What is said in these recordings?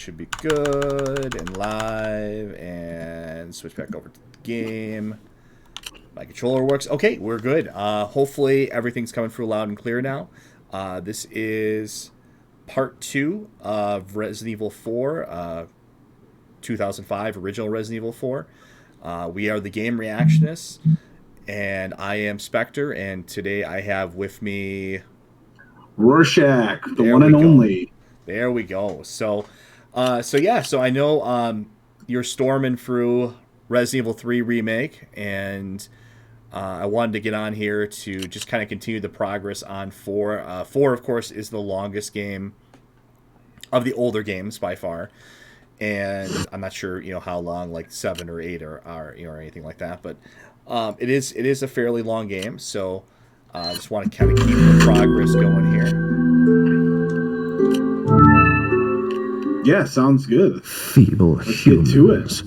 Should be good and live, and switch back over to the game. My controller works. Okay, we're good. Hopefully everything's coming through loud and clear now. This is part 2 of Resident Evil 4, 2005 original Resident Evil 4. We are the game reactionists, and I am Spectre, and today I have with me Rorschach, the one and only. There we go. So I know you're storming through Resident Evil 3 Remake, and I wanted to get on here to just kind of continue the progress on 4. 4, of course, is the longest game of the older games by far, and I'm not sure how long like 7 or 8 are or anything like that, but it is a fairly long game. So I just want to kind of keep the progress going here. Yeah, sounds good. Feeble Let's humans. get to it.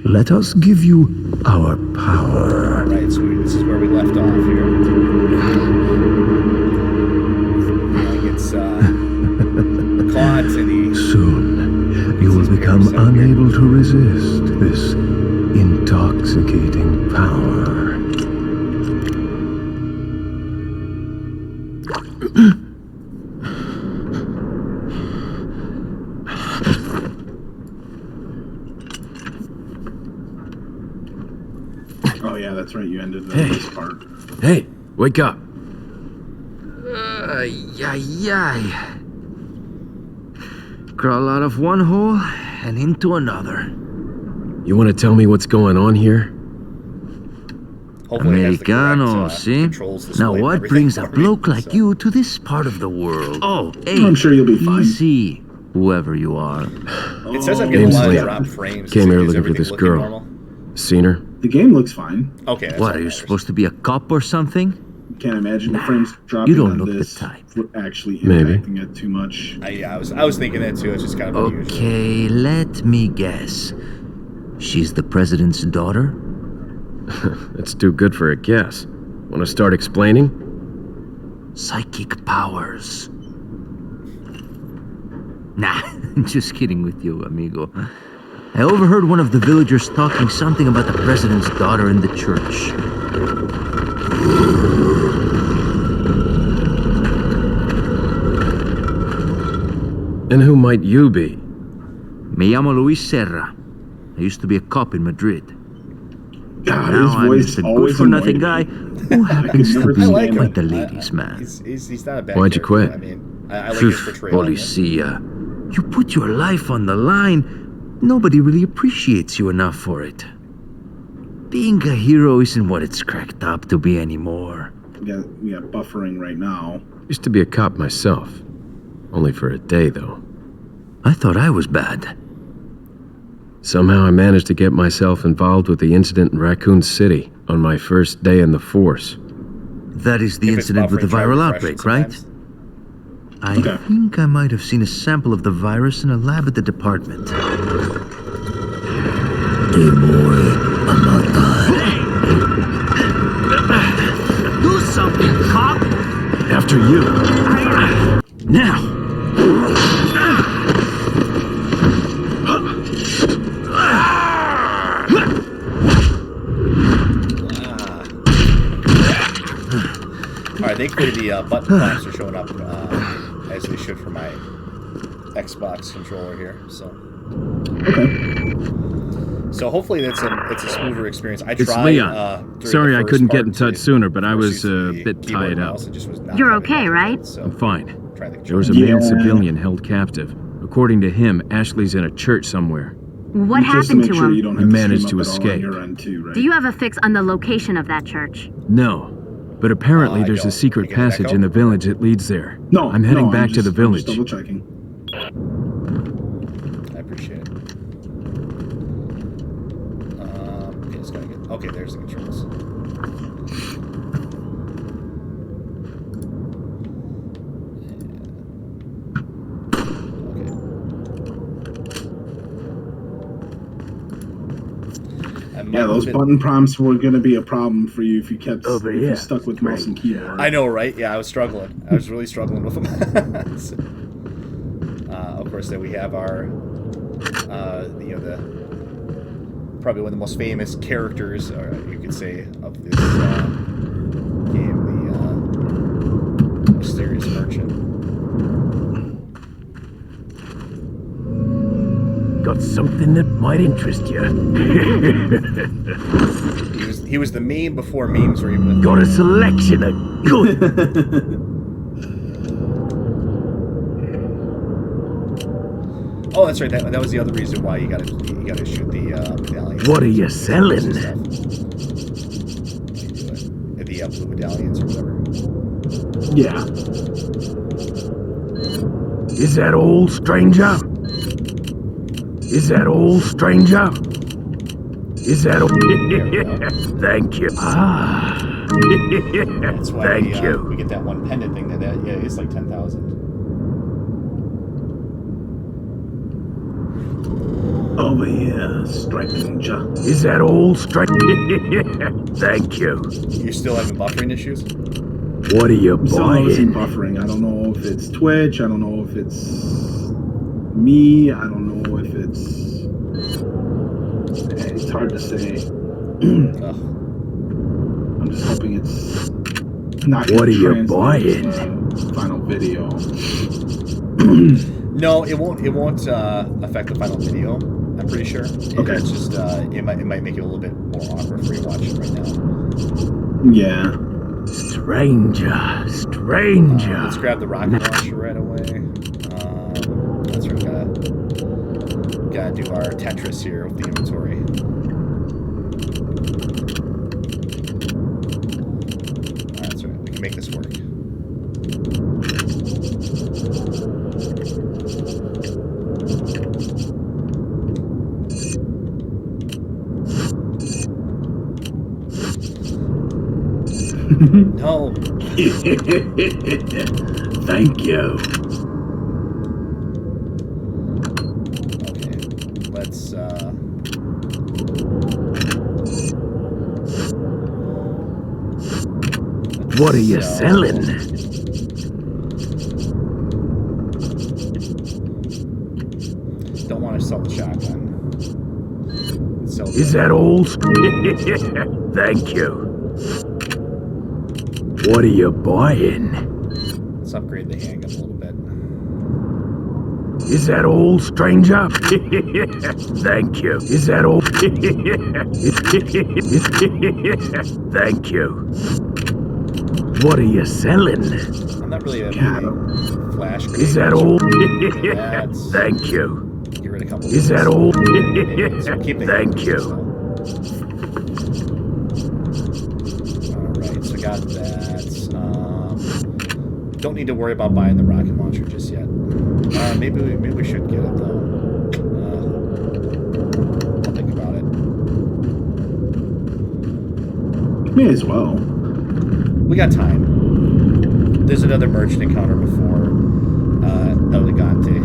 Let us give you our power. All right, so this is where we left off here. I think it's caught in the... Soon, you will become unable to resist this intoxicating power. Oh yeah, that's right. You ended this part. Hey, wake up. Crawl out of one hole and into another. You want to tell me what's going on here? Hopefully it has the correct, Americano, see? controls display Now and what everything brings a for me, bloke like so. you to this part of the world? Oh, hey, I'm sure you'll be fine. easy, whoever you are. It says I'm getting a Game's lot of late. drop frames. Came here Is looking for everything this looking girl. normal? Seen her? The game looks fine. Okay. That's What, all are you matters. supposed to be a cop or something? Can't imagine the frames dropping you don't on look the this type. would actually Maybe. impacting it too much. I was thinking that too. It's just kind of unusual. Okay, let me guess. She's the president's daughter? That's too good for a guess. Want to start explaining? Psychic powers. Nah, just kidding with you, amigo. I overheard one of the villagers talking something about the president's daughter in the church. And who might you be? Me llamo Luis Serra. I used to be a cop in Madrid. God, Now his I'm voice just a always good-for-nothing annoyed guy me. who happens to never be I like him. quite the ladies' man. He's not a bad Why'd you character. quit? I mean, I like his portrayal. in it. Policia, you put your life on the line. Nobody really appreciates you enough for it. Being a hero isn't what it's cracked up to be anymore. We got buffering right now. Used to be a cop myself. Only for a day, though. I thought I was bad. Somehow I managed to get myself involved with the incident in Raccoon City on my first day in the force. That is the If it's incident with the buffering, try viral refreshing outbreak, right? sometimes. I Okay. think I might have seen a sample of the virus in a lab at the department. Hey boy, I'm not dying. Do something, cop! After you. Now! Alright, thankfully the button prompts are showing up as they should for my Xbox controller here. So hopefully it's a smoother experience. I It's tried. Leon. During Sorry the I first couldn't part get in touch to sooner, but I force was use a the bit keyboard tied and up. mouse. It just was not You're having okay, it, right? So I'm fine. trying to There was a control male Yeah. civilian held captive. According to him, Ashley's in a church somewhere. What Just to happened make to sure you him? don't He have managed to to stream up at all on escape. your end too, right? Do you have a fix on the location of that church? No, but apparently I there's don't. a secret You gonna passage echo? in the village that leads there. No, I'm heading no, back to the village. I'm just double checking. I appreciate it. Okay, it's gotta get. Okay, there's the controls. Yeah, those button prompts were going to be a problem for you if you kept Over if you here. stuck with mouse and keyboard. I know, right? Yeah, I was struggling. I was really struggling with them. Of course, then we have our the probably one of the most famous characters, or you could say, of this game, the mysterious merchant. Got something that might interest you. He was the meme before memes were even. Got a selection of good. Oh, that's right. That was the other reason why you gotta shoot the medallions. What are you selling? The blue medallions or whatever. Yeah. Is that all, stranger? Is that all, stranger? Is that all? Thank you. Ah. That's why Thank you. we get that one pendant thing that is like 10,000. Over here, stranger. Is that all, stranger? Thank you. You're still having buffering issues? What are you I'm still noticing buying? buffering. I don't know if it's Twitch. I don't know if it's me. I don't know if it's. It's hard to say. I'm just hoping it's not. What are you translate buying? to the final video. No, it won't affect the final video. I'm pretty sure. Okay. It's just it might make it a little bit more awkward for you watching right now. Yeah. Stranger. Let's grab the rocket launcher right away. That's right. Gotta do our Tetris here with the inventory. That's right. We can make this work. No. Thank you. Okay. Let's What are you selling? Don't want to sell the shotgun. Sell Is that all? Thank you. What are you buying? Let's upgrade the handgun a little bit. Is that all, stranger? Thank you. Is that all? Thank you. What are you selling? I'm not really a flash grenade. Is that all? That's Thank you. get rid of a couple. Is that all? So keep the Thank handguns you. still. Alright, so got that. Don't need to worry about buying the rocket launcher just yet. Maybe we should get it though. I'll think about it. May as well. We got time. There's another merchant encounter before Elegante.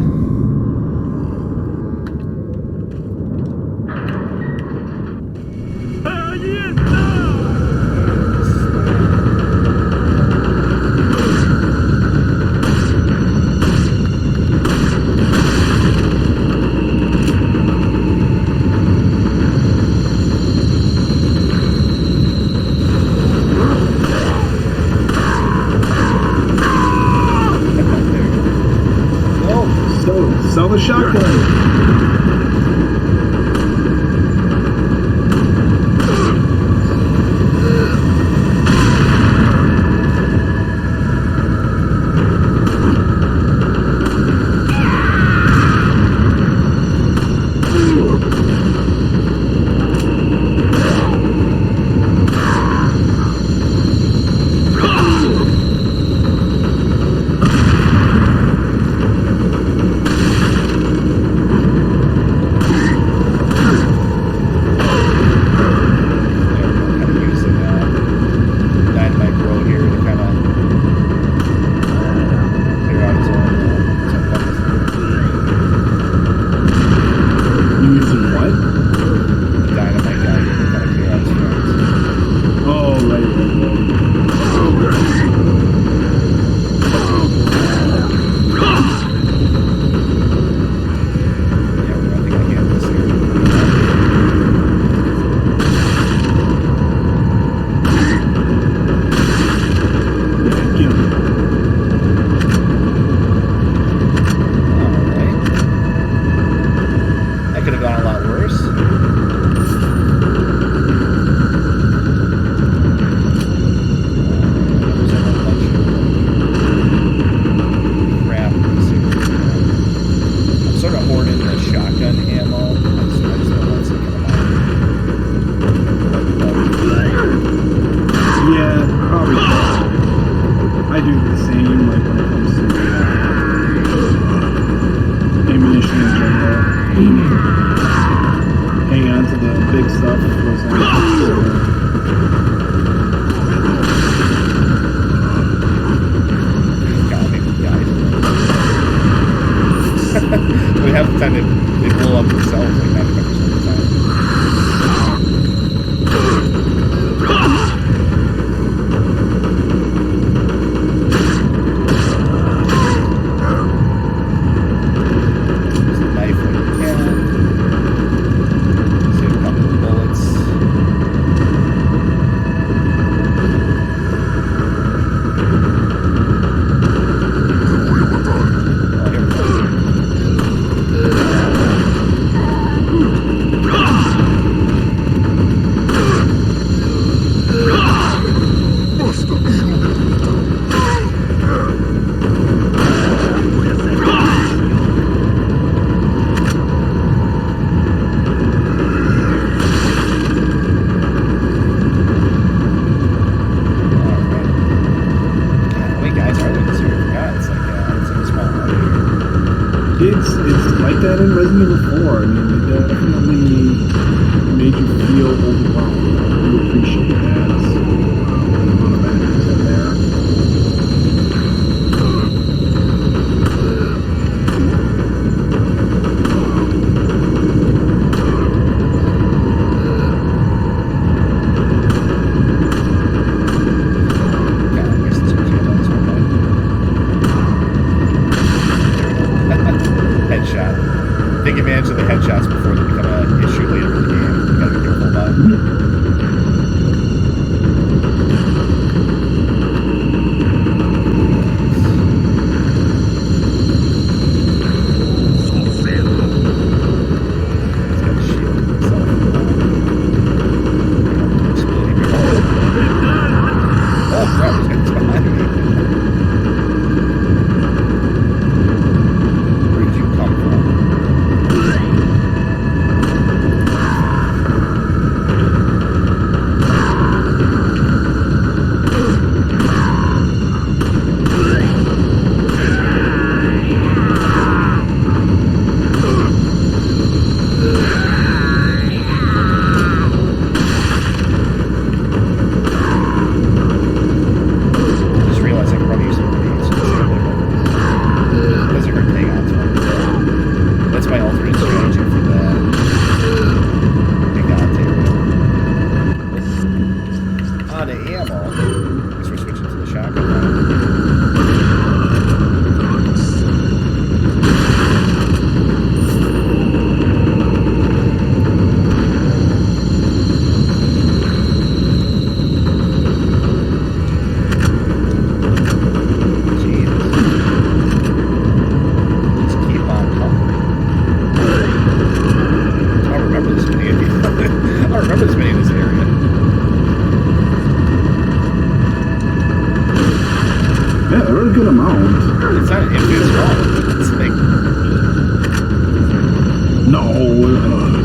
the shotgun ammo. I just don't want to come out. Yeah, probably. I do the same, like when it comes to ammunition in general. Hang on to the big stuff for as long as We have the time they blow up themselves like 95% of the time. Use the knife when you can. Save a couple of bullets. Oh, here we go. It's like that in Resident Evil 4. I mean, they definitely made you feel overwhelmed. I do appreciate that. The amount of enemies in there. Headshot. Take advantage of the headshots before they become an issue later in the game. You gotta be careful about it. He's got a shield himself. Exploding. Oh crap, he's got this behind me. Where did you come from? I just realized I could probably use some grenades. It doesn't hurt to hang on to them. That's my alternate strategy for the Gigante or whatever. On to ammo. Guess we're switching to the shotgun now. Jesus. Just keep on coming. I don't remember this many of these. I don't remember this many in this area. Yeah, a really good amount. It's not an infinite spawn. It's like No, I don't think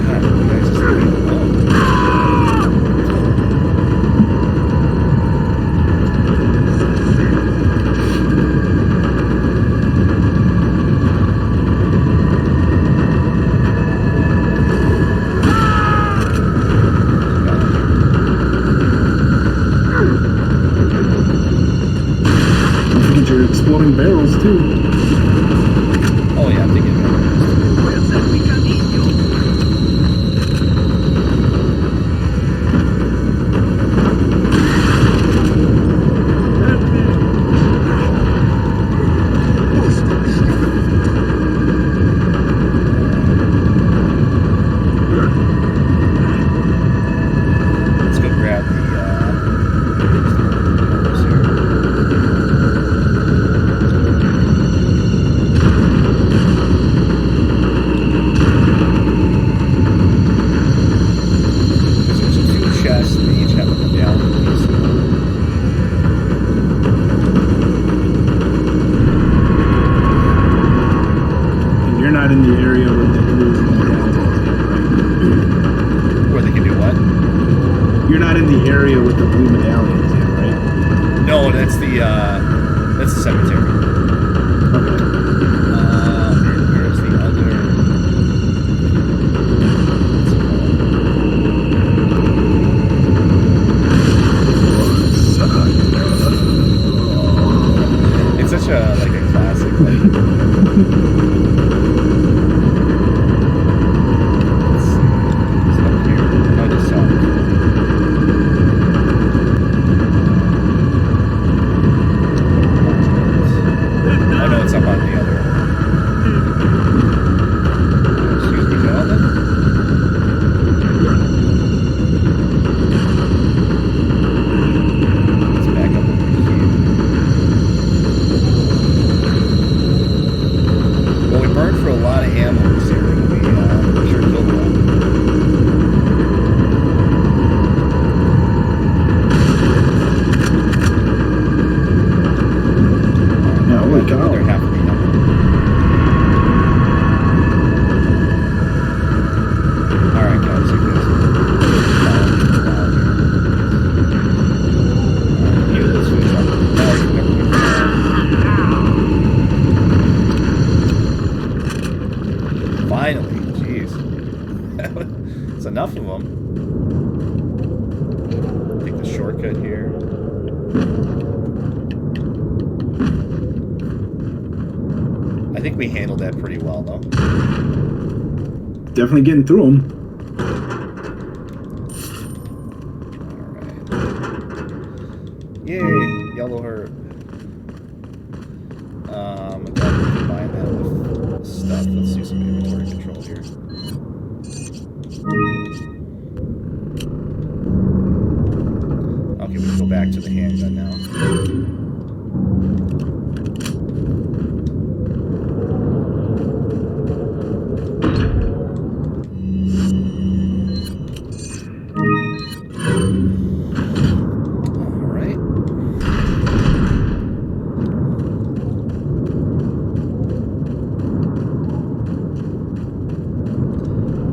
God, you guys just leave me alone. don't forget your exploding barrels too. Oh yeah, I'm thinking about it. Let's go grab the doors here. not in the area with the blue medallions yet, right? No, that's the cemetery. Okay. And where's the other? It's such a classic. Let's see. It's up here. I just saw it. Oh no, it's up on the other. Excuse me, gentlemen. Let's back up over here. Well, we burned for a lot of ammo this area. We sure killed a lot. Yeah, holy cow. Another half of the ammo. Alright, guys, you guys. You, let's finish up. Finally, jeez. That's enough of them. Take the shortcut here. I think we handled that pretty well, though. Definitely getting through them. Alright. Yay! Yellow herb. I got to combine that with stuff. Let's do some inventory control here. Okay, we can go back to the handgun now. Alright.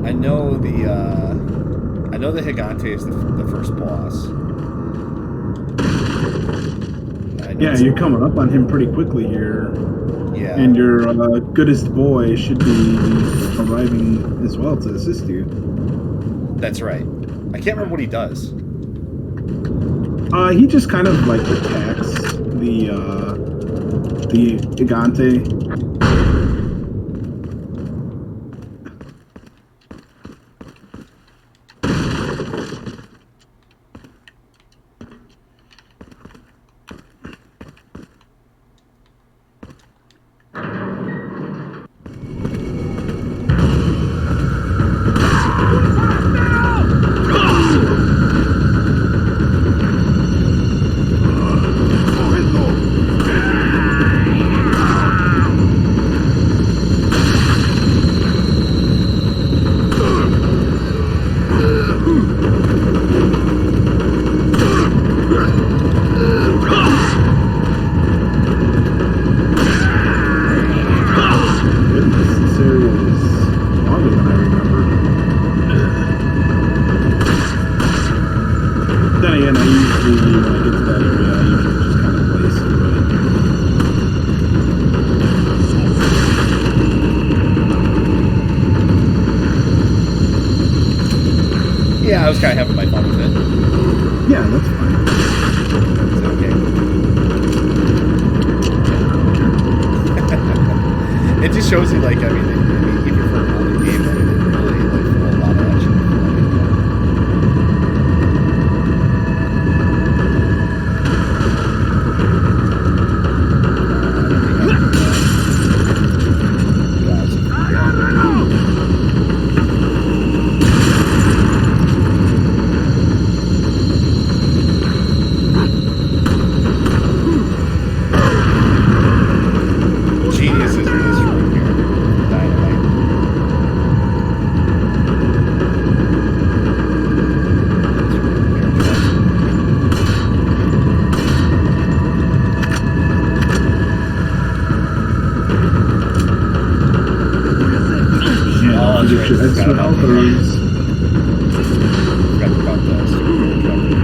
I know the Gigante is the first boss. Yeah, you're coming up on him pretty quickly here. Yeah. And your goodest boy should be arriving as well to assist you. That's right. I can't remember what he does. He just kind of attacks the Gigante. Yeah, I was kind of having my fun with it. Yeah, that's fine. It's okay. It just shows you, even for an older game, they really throw a lot of action. Geniuses in this room here. Dynamite. Yeah, Oh, that's get your right. extra Forgot about health. Forgot about the super truck.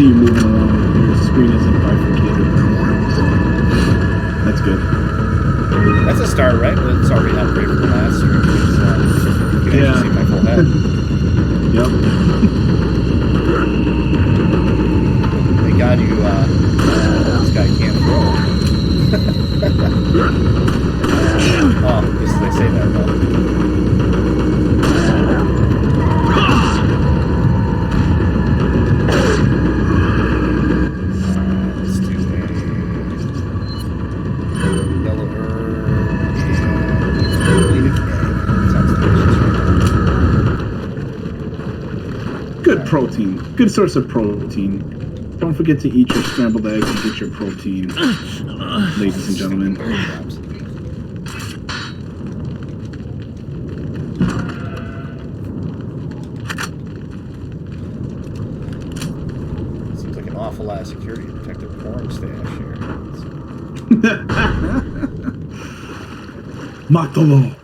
see you moving around. Your screen isn't bifurcated. So that's good. That's a start, right? It's already upgrade for the last stream. You can actually see my full head. Yep. Thank God you, this guy can't throw. Oh, just as I say that, though. Let's do a yellow herb and bleeding egg. Sounds delicious. Good protein. Good source of protein. Don't forget to eat your scrambled eggs and get your protein, ladies and gentlemen. Seems like an awful lot of security to protect their porn stash here. Matalo.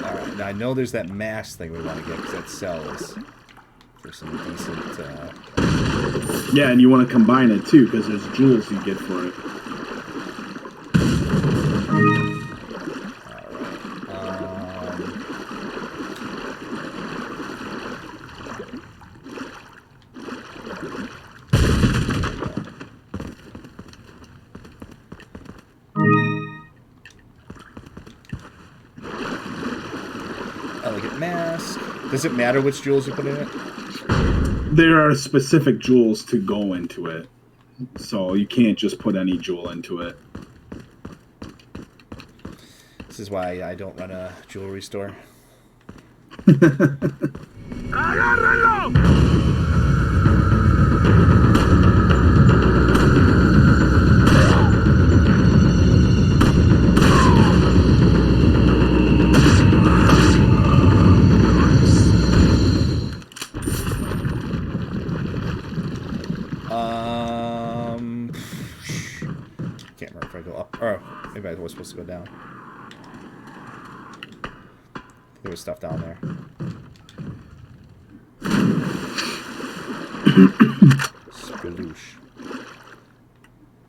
Alright, now I know there's that mask thing we want to get because that sells for some decent. Yeah, and you want to combine it too because there's jewels you get for it. Elegant mask. Does it matter which jewels you put in it? There are specific jewels to go into it, so you can't just put any jewel into it. This is why I don't run a jewelry store. Can't remember if I go up. Or maybe I was supposed to go down. There was stuff down there. Spaloosh.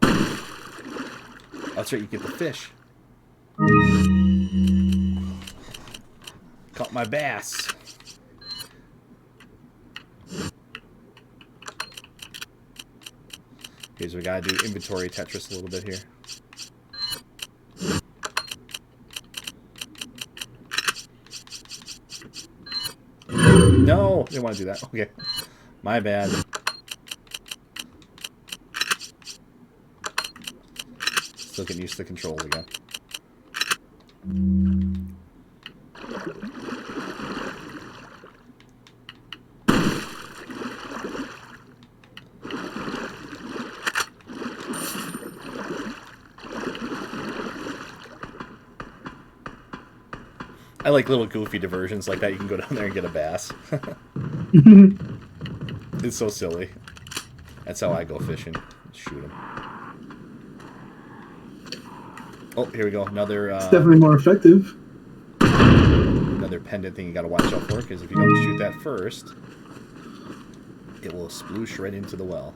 Oh, that's right, you get the fish. Caught my bass. Okay, so we gotta do inventory Tetris a little bit here. No, didn't want to do that. Okay, my bad. Still getting used to the controls again. I like little goofy diversions like that. You can go down there and get a bass. It's so silly. That's how I go fishing. Shoot them. Oh, here we go. Another. It's definitely more effective. Another pendant thing you got to watch out for, because if you don't shoot that first, it will sploosh right into the well.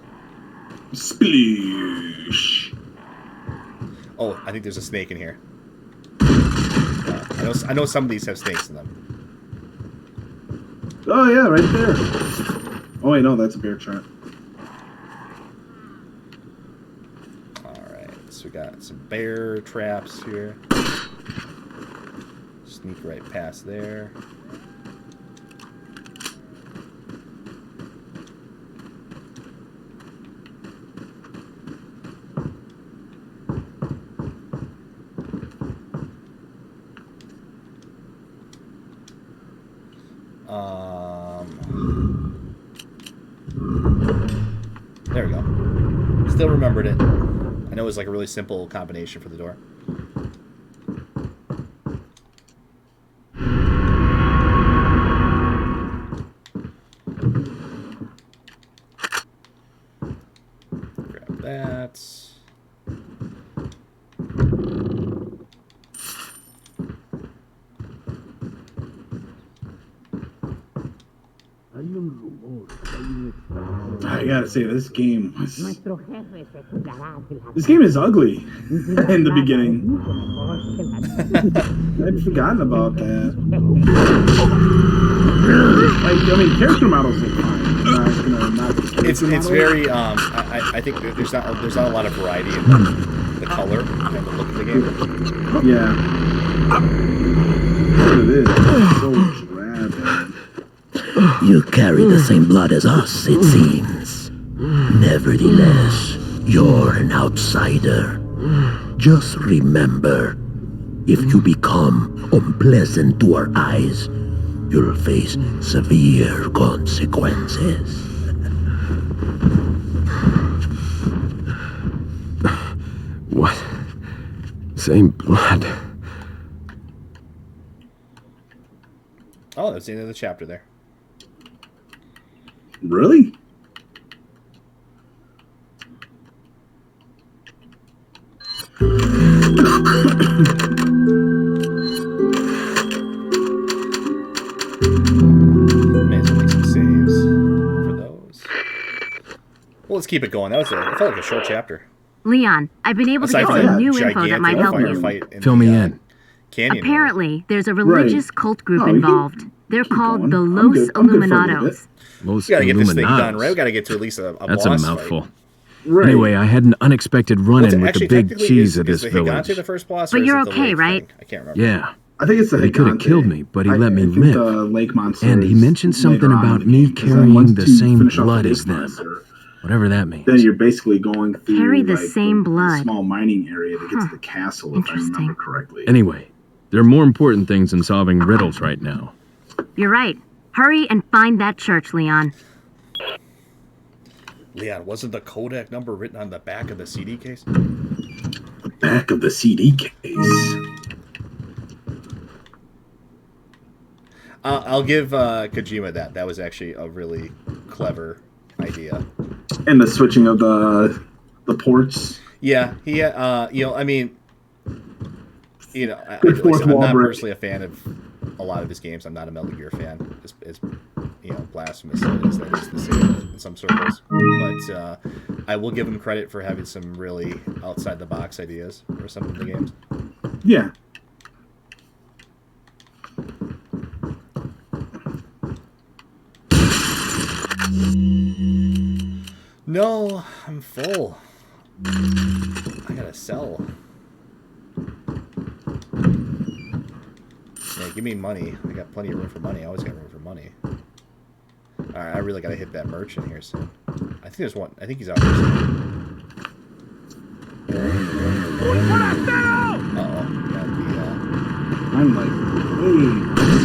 Sploosh. Oh, I think there's a snake in here. I know some of these have snakes in them. Oh yeah, right there. Oh wait, no, that's a bear trap. Alright, so we got some bear traps here. Sneak right past there. There we go. Still remembered it. I know it was like a really simple combination for the door. Grab that. I gotta say, this game is ugly in the beginning. I'd forgotten about that. Like, I mean, character models look fine. Not It's very I think that there's not a lot of variety in the color and the look of the game. Yeah. It is. It's so drab. You carry the same blood as us, it seems. Nevertheless, you're an outsider. Just remember, if you become unpleasant to our eyes, you'll face severe consequences. What? Same blood. Oh, that's the end of the chapter there. Really? May as well make some saves for those. Well, let's keep it going. It felt like a short chapter. Leon, I've been able to Aside get from some that new info that might help you. firefight in Fill the, me in. Canyon. Apparently, there's a religious cult group we can involved. They're keep called going. the I'm Los good for a little bit. Illuminados. Los We gotta get this thing Illuminados. done, right? We gotta get to at least a That's a boss mouthful. fight. Right. Anyway, I had an unexpected run-in with the big technically, cheese is, of this is the village. Higante the first boss, But or is you're it the okay, lake right? thing? I can't remember. Yeah. I think it's the He could have Higante. killed me, but he let me I think live. the lake monster And he is mentioned something later on about in the me game, 'cause then carrying once the you same finish off the blood lake as them. monster, Whatever that means. then you're basically going through Carry the like, same the blood. small mining area to get to the castle, if I Interesting. remember correctly. Anyway, there are more important things than solving riddles right now. You're right. Hurry and find that church, Leon. Leon, wasn't the Kodak number written on the back of the CD case? The back of the CD case. I'll give Kojima that. That was actually a really clever idea. And the switching of the ports. Yeah, he, I mean, Good fourth I'm wall not break. personally a fan of a lot of his games. I'm not a Metal Gear fan, as blasphemous as that is to say in some circles. But I will give him credit for having some really outside the box ideas for some of the games. Yeah. No, I'm full. I gotta sell. Yeah, give me money. I got plenty of room for money. I always got room for money. Alright, I really gotta hit that merchant here soon. I think there's one. I think he's out here soon. Uh-oh. Got the, I'm like,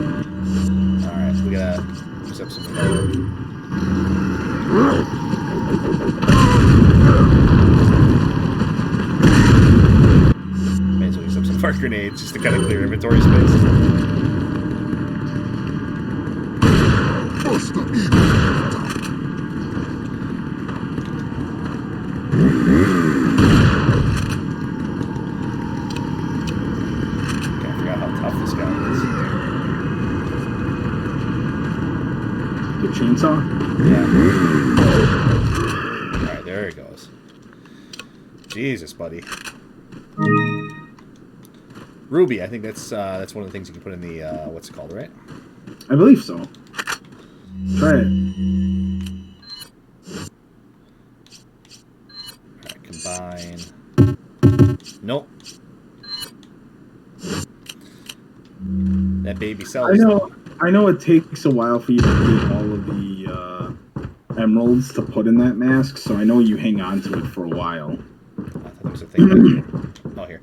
Alright, we gotta use up some cover. May as well use up some fart grenades just to kind of clear inventory space. Okay, I forgot how tough this guy is. the chainsaw. Yeah. Alright, there it goes. Jesus, buddy. Ruby, I think that's one of the things you can put in the what's it called, right? I believe so. Try it. Alright, combine. Nope. That baby sells. I know it takes a while for you to get all of the emeralds to put in that mask, so I know you hang on to it for a while. I thought there was a thing back here. Oh, here.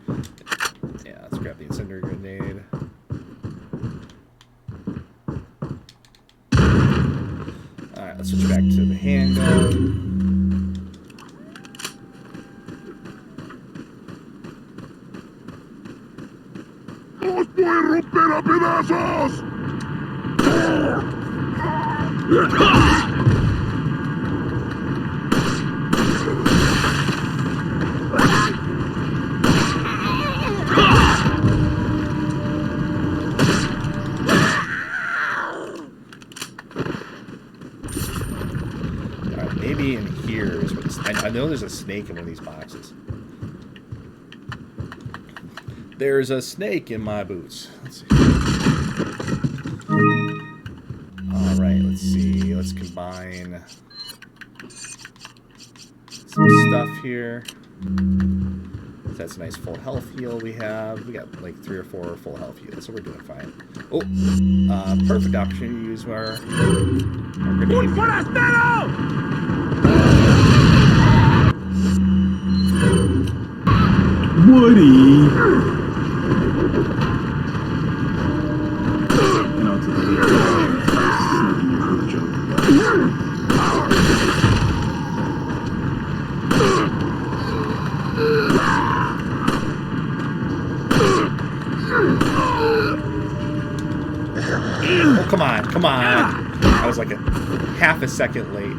Yeah, let's grab the incendiary grenade. Alright, let's switch back to the handgun. know there's a snake in one of these boxes. There's a snake in my boots. Let's see. Alright, let's see. Let's combine some stuff here. So that's a nice full health heal we have. We got like 3 or 4 full health heals, so we're doing fine. Oh, perfect opportunity to use our grenade. Woody! And I'll take the Oh, come on, come on. I was like a half a second late.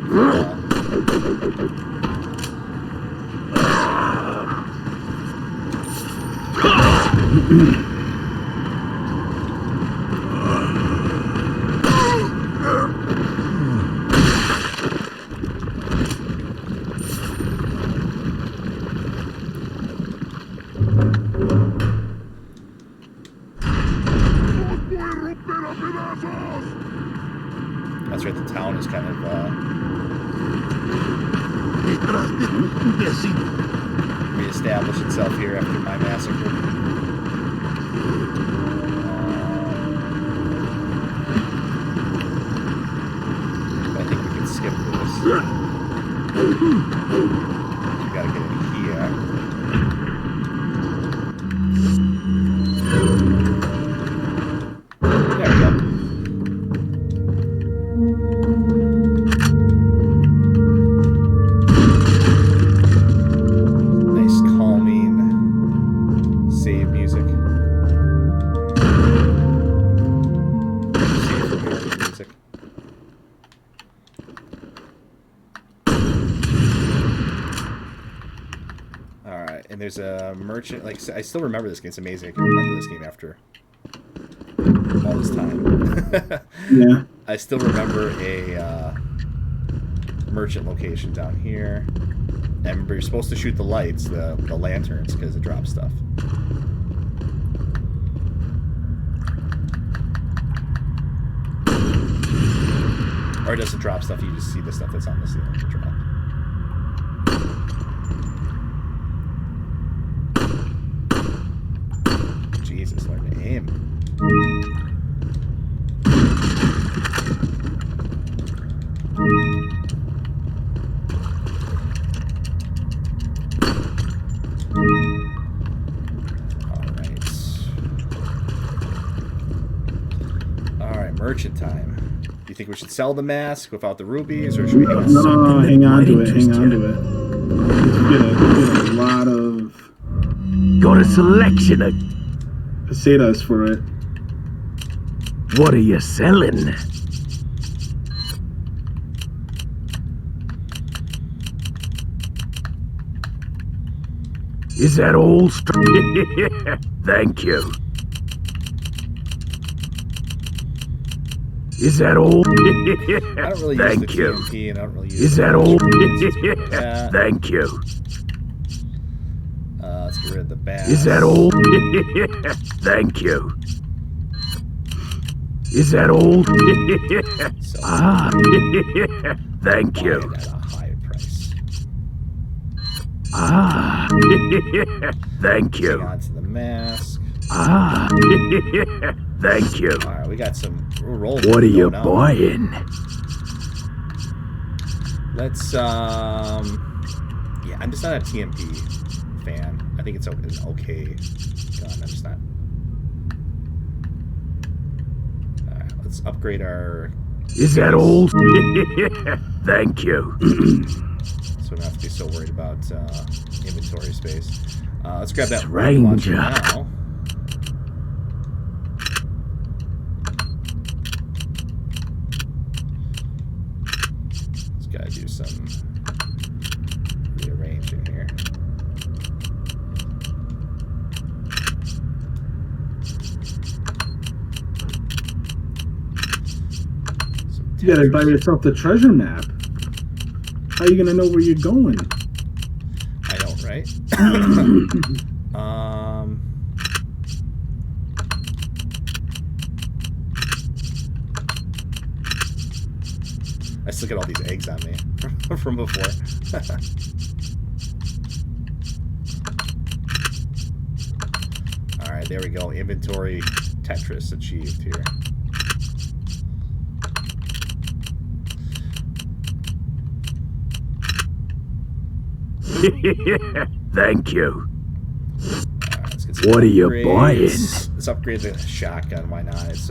That's right, the town is kind of reestablished itself here after my massacre. I think we can skip this. We gotta get in here. There we go. Nice calming save music. Save from music. Alright, and there's a merchant. Like, I still remember this game. It's amazing I can remember this game after all this time. Yeah. I still remember a merchant location down here. And remember, you're supposed to shoot the lights, the lanterns, because it drops stuff. Or it doesn't drop stuff, you just see the stuff that's on the ceiling to drop. Jesus, learn to aim. Alright, merchant time. Do you think we should sell the mask without the rubies, or should we hang on? No, hang on to it, hang on to it. You get a lot of Got a selection of... pesetas for it. What are you selling? Is that all? Thank you. Is that all? I don't really Thank use the you. TNT, and I don't really use Is the that all? that. Thank you. Let's get rid of the bass. Is that all? Thank you. Is that all? So, Thank buy you. it at a high price. Thank Hang you. on to the mask. Thank you. Alright, we got some. We're rolling. What are you going on. buying? Let's yeah, I'm just not a TMP fan. I think it's an okay gun. I'm just not. Alright, let's upgrade our. Is that all? Thank you. So we don't have to be so worried about inventory space. Let's grab that rocket launcher Stranger. now. Just gotta do some rearranging here. You gotta buy yourself the treasure map. How are you gonna know where you're going? right. I still get all these eggs on me from before. All right, there we go. Inventory Tetris achieved here. Thank you. Let's get some What are you upgrades. buying? Let's upgrade the shotgun. Why not? It's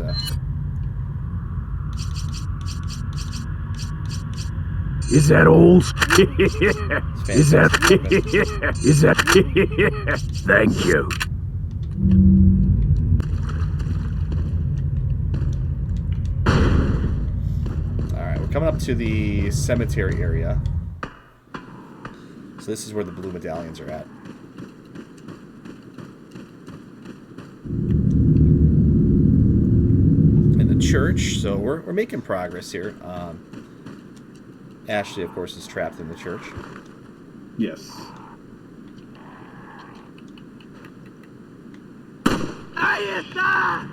Is that old? Is that? Is that? Thank you. all right, we're coming up to the cemetery area. So this is where the blue medallions are at. In the church, so we're making progress here. Ashley, of course, is trapped in the church. Yes. Ahí está.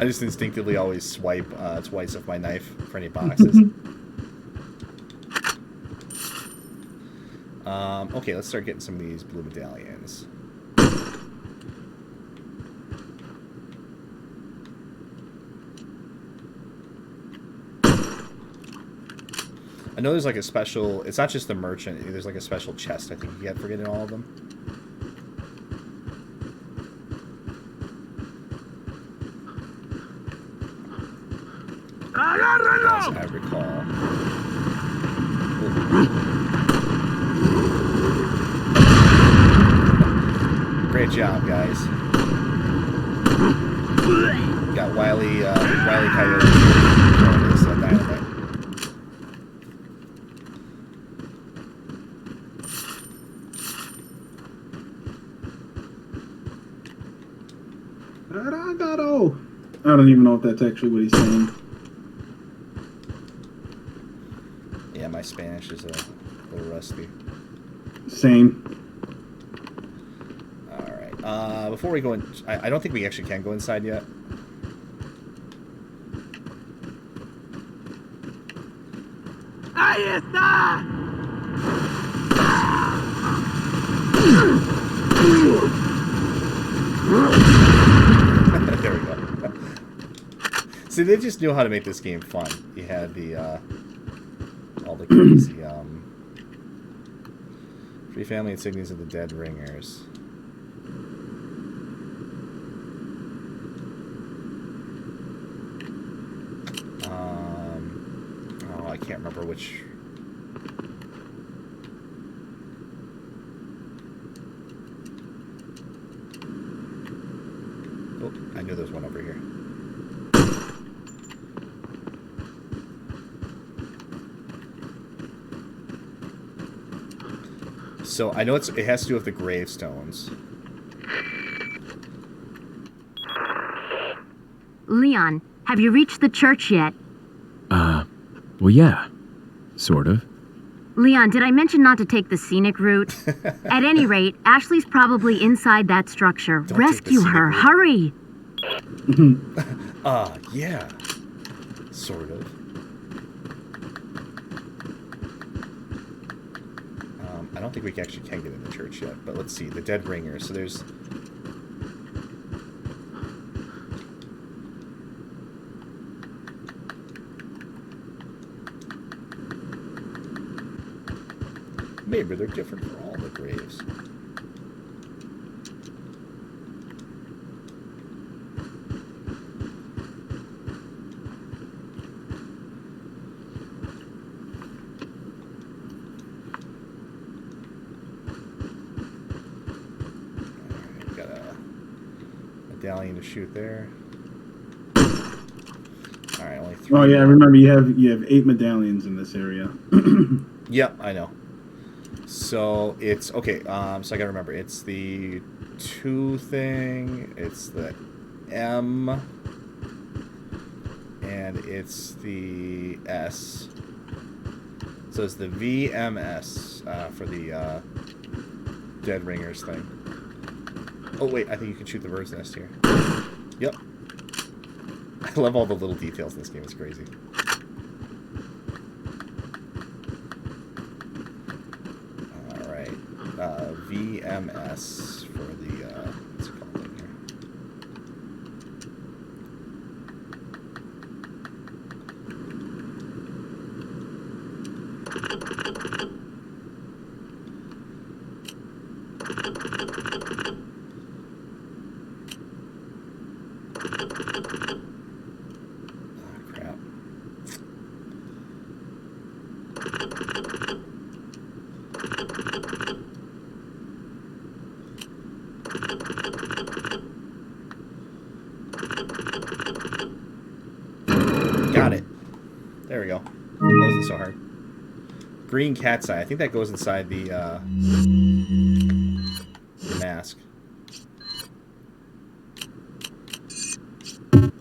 I just instinctively always swipe twice with my knife for any boxes. Okay, let's start getting some of these blue medallions. I know there's like a special... It's not just the merchant. There's like a special chest I think you get for getting all of them. As I recall. Great job, guys. Got Wily Coyote throwing his dynamite. I don't even know if that's actually what he's saying. Yeah, my Spanish is a little rusty. Same. Alright. Before we go in... I don't think we actually can go inside yet. Ahí está. There we go. See, they just knew how to make this game fun. You had the, all the crazy, free family insignias of the dead ringers. Oh, I can't remember which... Oh, I knew there was one over here. So I know it has to do with the gravestones. Leon, have you reached the church yet? Well, yeah. Sort of. Leon, did I mention not to take the scenic route? At any rate, Ashley's probably inside that structure. Don't Rescue take the her. scenic Hurry! Yeah. Sort of. I don't think we actually can get in the church yet, but let's see. The dead ringers. So there's... Maybe they're different for all the graves. medallion to shoot there. All right, only 3. Oh yeah, I remember you have 8 medallions in this area. Yep, I know. So it's okay. So I gotta remember. It's the 2 thing. It's the M, and it's the S. So it's the VMS for the Dead Ringers thing. Oh wait, I think you can shoot the bird's nest here. Yep. I love all the little details in this game. It's crazy. All right, VMS for the what's it called in here? Crap. Got it. There we go. That wasn't so hard. Green cat's eye. I think that goes inside the mask.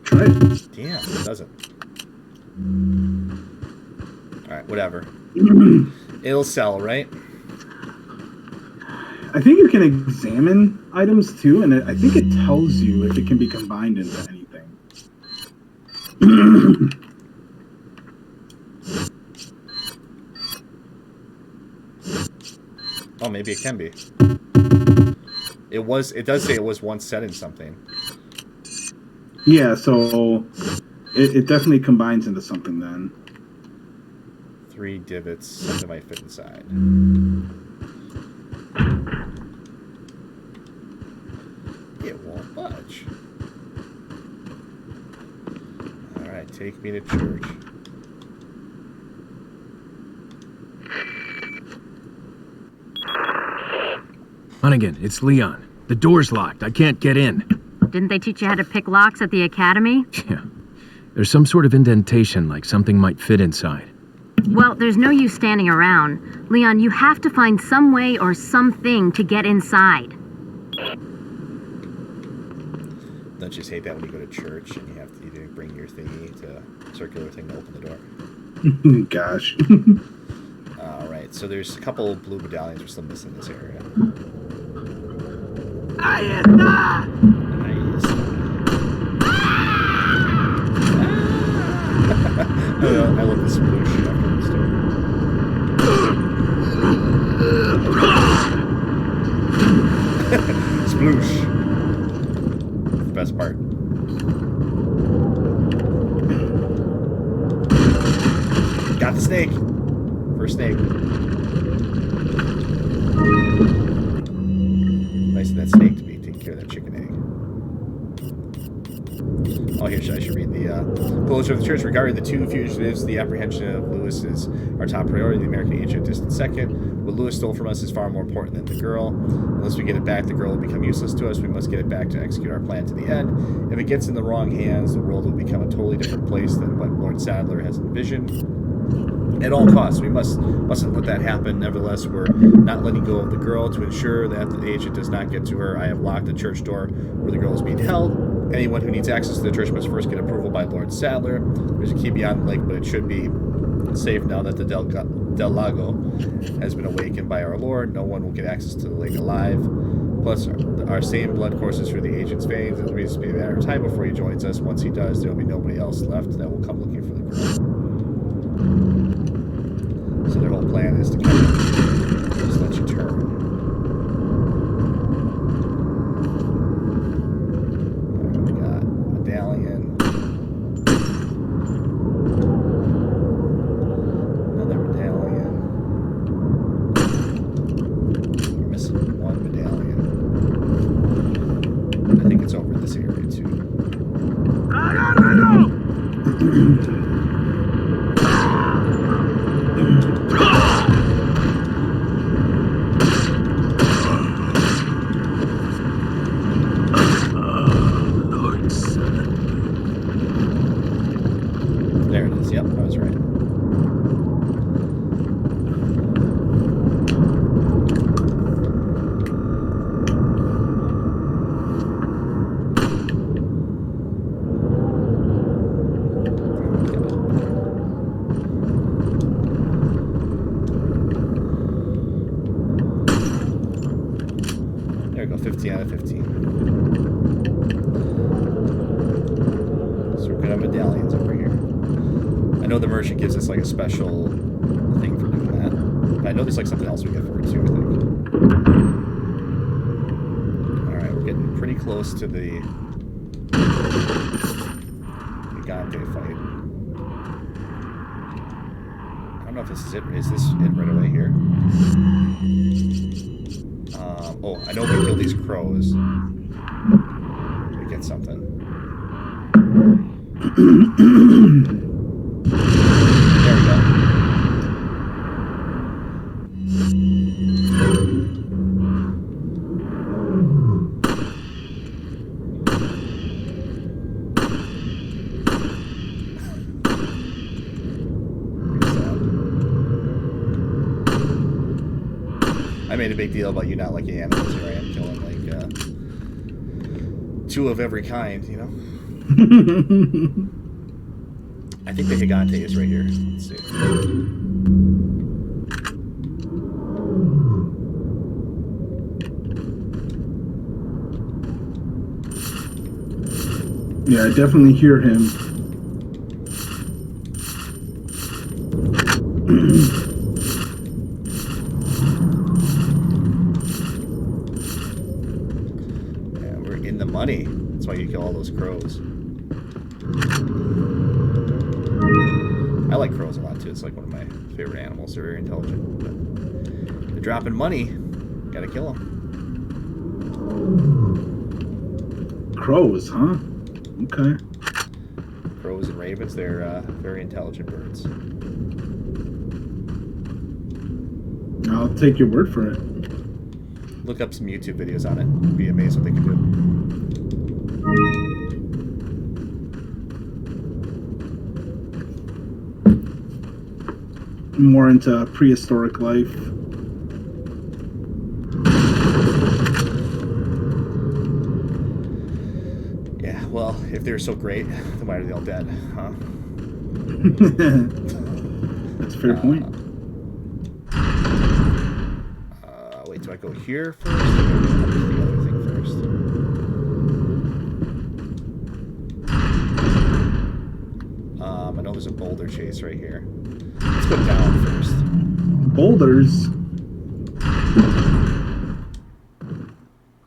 Try it. Damn, it doesn't. Alright, whatever. It'll sell, right? I think you can examine items too, and I think it tells you if it can be combined into anything. Oh, maybe it can be. It does say it was once set in something. Yeah, so it definitely combines into something then. 3 divots, something might fit inside. It won't budge. Alright, take me to church. Hunnigan, it's Leon. The door's locked. I can't get in. Didn't they teach you how to pick locks at the academy? Yeah. There's some sort of indentation, like something might fit inside. Well, there's no use standing around. Leon, you have to find some way or something to get inside. Don't you just hate that when you go to church and you have to either bring your thingy to circular thing to open the door? Gosh. Alright, so there's a couple blue medallions we're still missing in this area. Nice. I love the sploosh afterwards too. Sploosh. The best part. Got the snake. First snake. Nice of that snake to be taking care of that chicken egg. Oh, here, I should read the closure of the church. Regarding the 2 fugitives, the apprehension of Lewis is our top priority. The American agent distant second. What Lewis stole from us is far more important than the girl. Unless we get it back, the girl will become useless to us. We must get it back to execute our plan to the end. If it gets in the wrong hands, the world will become a totally different place than what Lord Sadler has envisioned. At all costs, we mustn't let that happen. Nevertheless, we're not letting go of the girl. To ensure that the agent does not get to her, I have locked the church door where the girl is being held. Anyone who needs access to the church must first get approval by Lord Sadler. There's a key beyond the lake, but it should be safe now that the Del Lago has been awakened by our Lord. No one will get access to the lake alive. Plus, our same blood courses through the agent's veins. It'll be a matter of time before he joins us. Once he does, there will be nobody else left that will come looking for the girl. So their whole plan is to kind of just let you turn. Alright, we got medallion. Another medallion. We're missing 1 medallion. I think it's over in this area too. 15 out of 15. So we're good on medallions over here. I know the merchant gives us like a special thing for doing that. But I know there's like something else we get for it too, I think. Alright, we're getting pretty close to the Gigante fight. I don't know if this is it. Is this it right away here? Oh, I know if we kill these crows, we get something. There we go. I made a big deal about you not liking animals. Here I am killing like 2 of every kind, you know? I think the Gigante is right here. Let's see. Yeah, I definitely hear him. Money. That's why you kill all those crows. I like crows a lot too. It's like one of my favorite animals. They're very intelligent. But they're dropping money. Gotta kill them. Crows, huh? Okay. Crows and ravens, they're very intelligent birds. I'll take your word for it. Look up some YouTube videos on it. You'd be amazed what they can do. More into prehistoric life. Yeah, well, if they're so great, then why are they all dead, huh? That's a fair point. Wait, do I go here first? Or do I go to the other thing first? I know there's a boulder chase right here. Let's go down first. Boulders?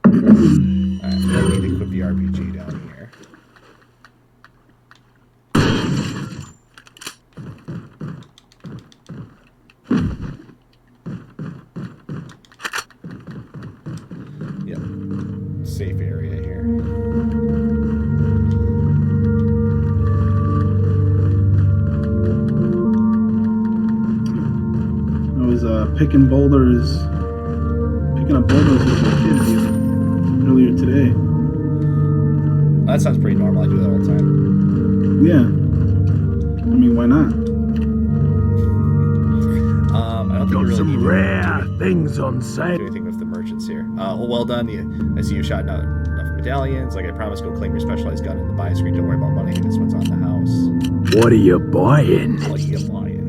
Alright, we don't need to equip the RPG down here. Yep. Safe area here. Picking up boulders with my kids earlier today. That sounds pretty normal. I do that all the time. Yeah. I mean, why not? I don't think you really need rare things on to sale. do anything with the merchants here. Well done. I see you shot enough medallions. Like I promised, go claim your specialized gun in the buy screen. Don't worry about money. This one's on the house. What are you buying? What are you buying?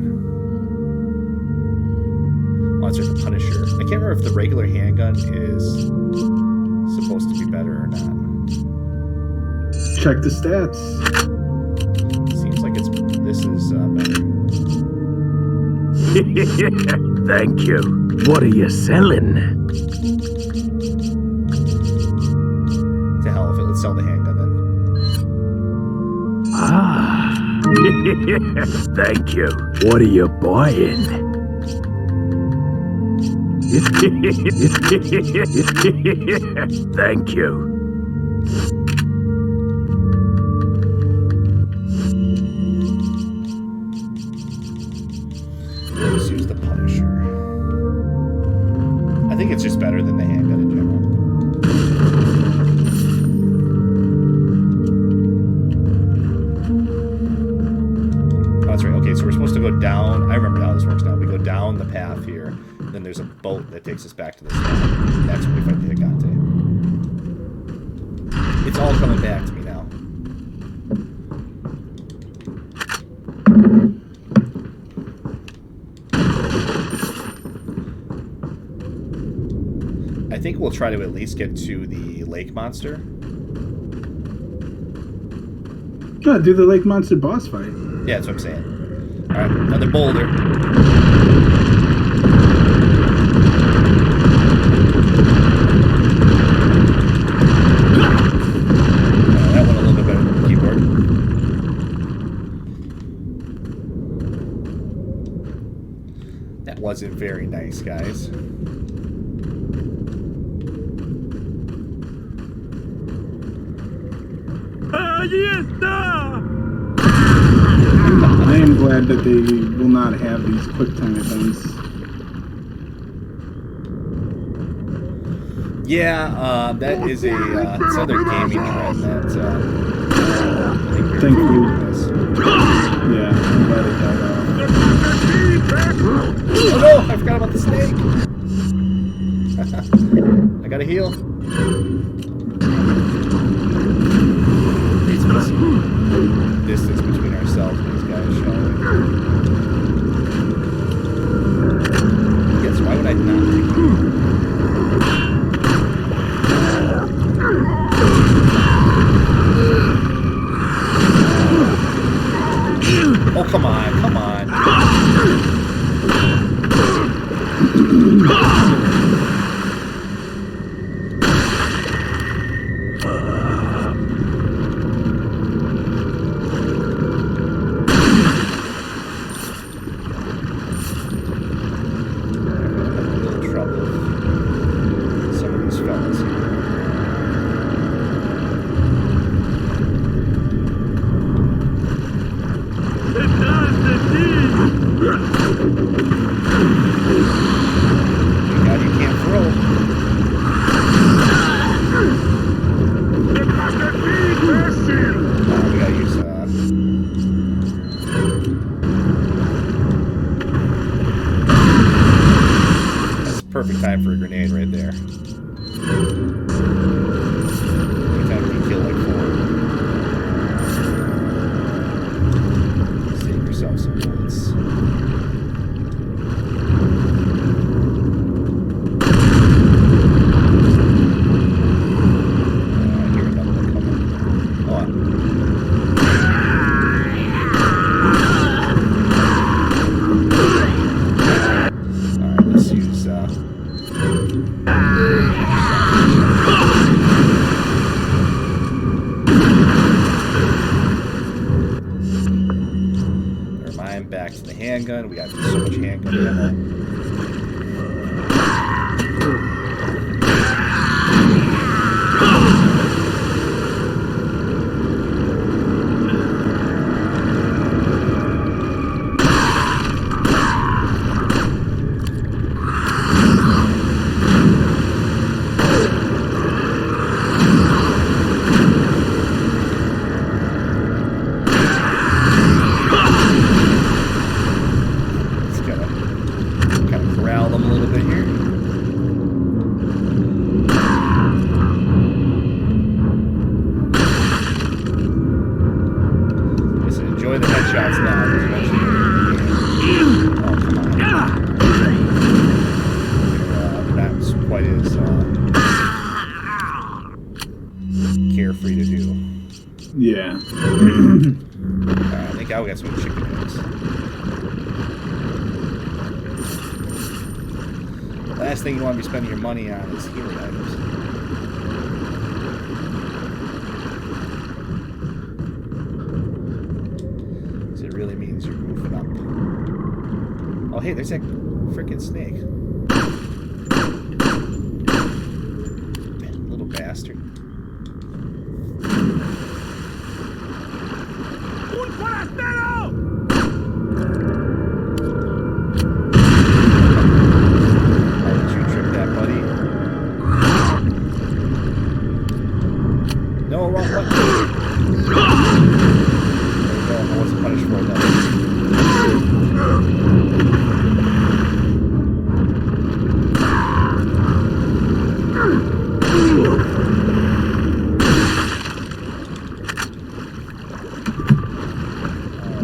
Oh, that's right, the Punisher. I can't remember if the regular handgun is supposed to be better or not. Check the stats. Seems like this is better. Thank you. What are you selling? To hell with it. Let's sell the handgun then. Ah. Thank you. What are you buying? Thank you. Let's use the Punisher. I think it's just better than the handgun in general. Oh, that's right. Okay, so we're supposed to go down. I remember how this works now. We go down the path here. Then there's a boat that takes us back to this spot. That's when we fight the Gigante. It's all coming back to me now. I think we'll try to at least get to the lake monster. Yeah, do the lake monster boss fight. Yeah, that's what I'm saying. Alright, another boulder. That went a little bit better than the keyboard. That wasn't very nice, guys. I am glad that they will not have these quick time events. Yeah, that is it's another gaming trend that I think we're Thankfully. doing. Yeah, I'm glad it died off. Oh no, I forgot about the snake. I gotta heal. Needs to be some distance between ourselves and these guys, shall we? Yes, why would I not take them? Oh, come on, come on. Perfect time for a grenade right there. Anytime you can kill like 4. Save yourself some bullets. I hear another one coming. Oh, alright, let's use back to the handgun. We got so much handgun ammo. Carefree to do. Yeah. I think I'll get some chicken wings. Last thing you want to be spending your money on is healing items. Because it really means you're moving up. Oh, hey, there's that freaking snake. Little bastard. No, wrong button. There we go. I wasn't punished for it though.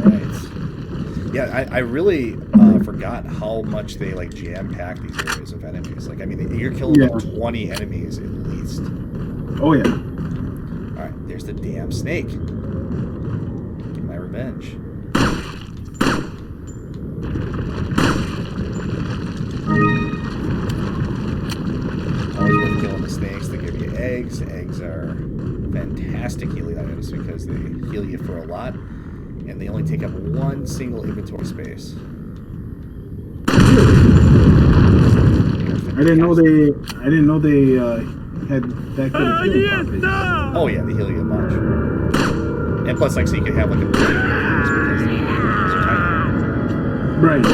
Alright. Yeah, I really, forgot how much they like jam-pack these areas of enemies. Like, I mean, you're killing like 20 enemies at least. Oh yeah. All right, there's the damn snake. Get my revenge. Always worth killing the snakes. They give you eggs. Eggs are fantastic healing items because they heal you for a lot, and they only take up one single inventory space. I didn't know they had that good of healing properties. Oh yeah, they heal you a bunch. And plus, like, so you can have like a billion herbs because they're tiny. Right.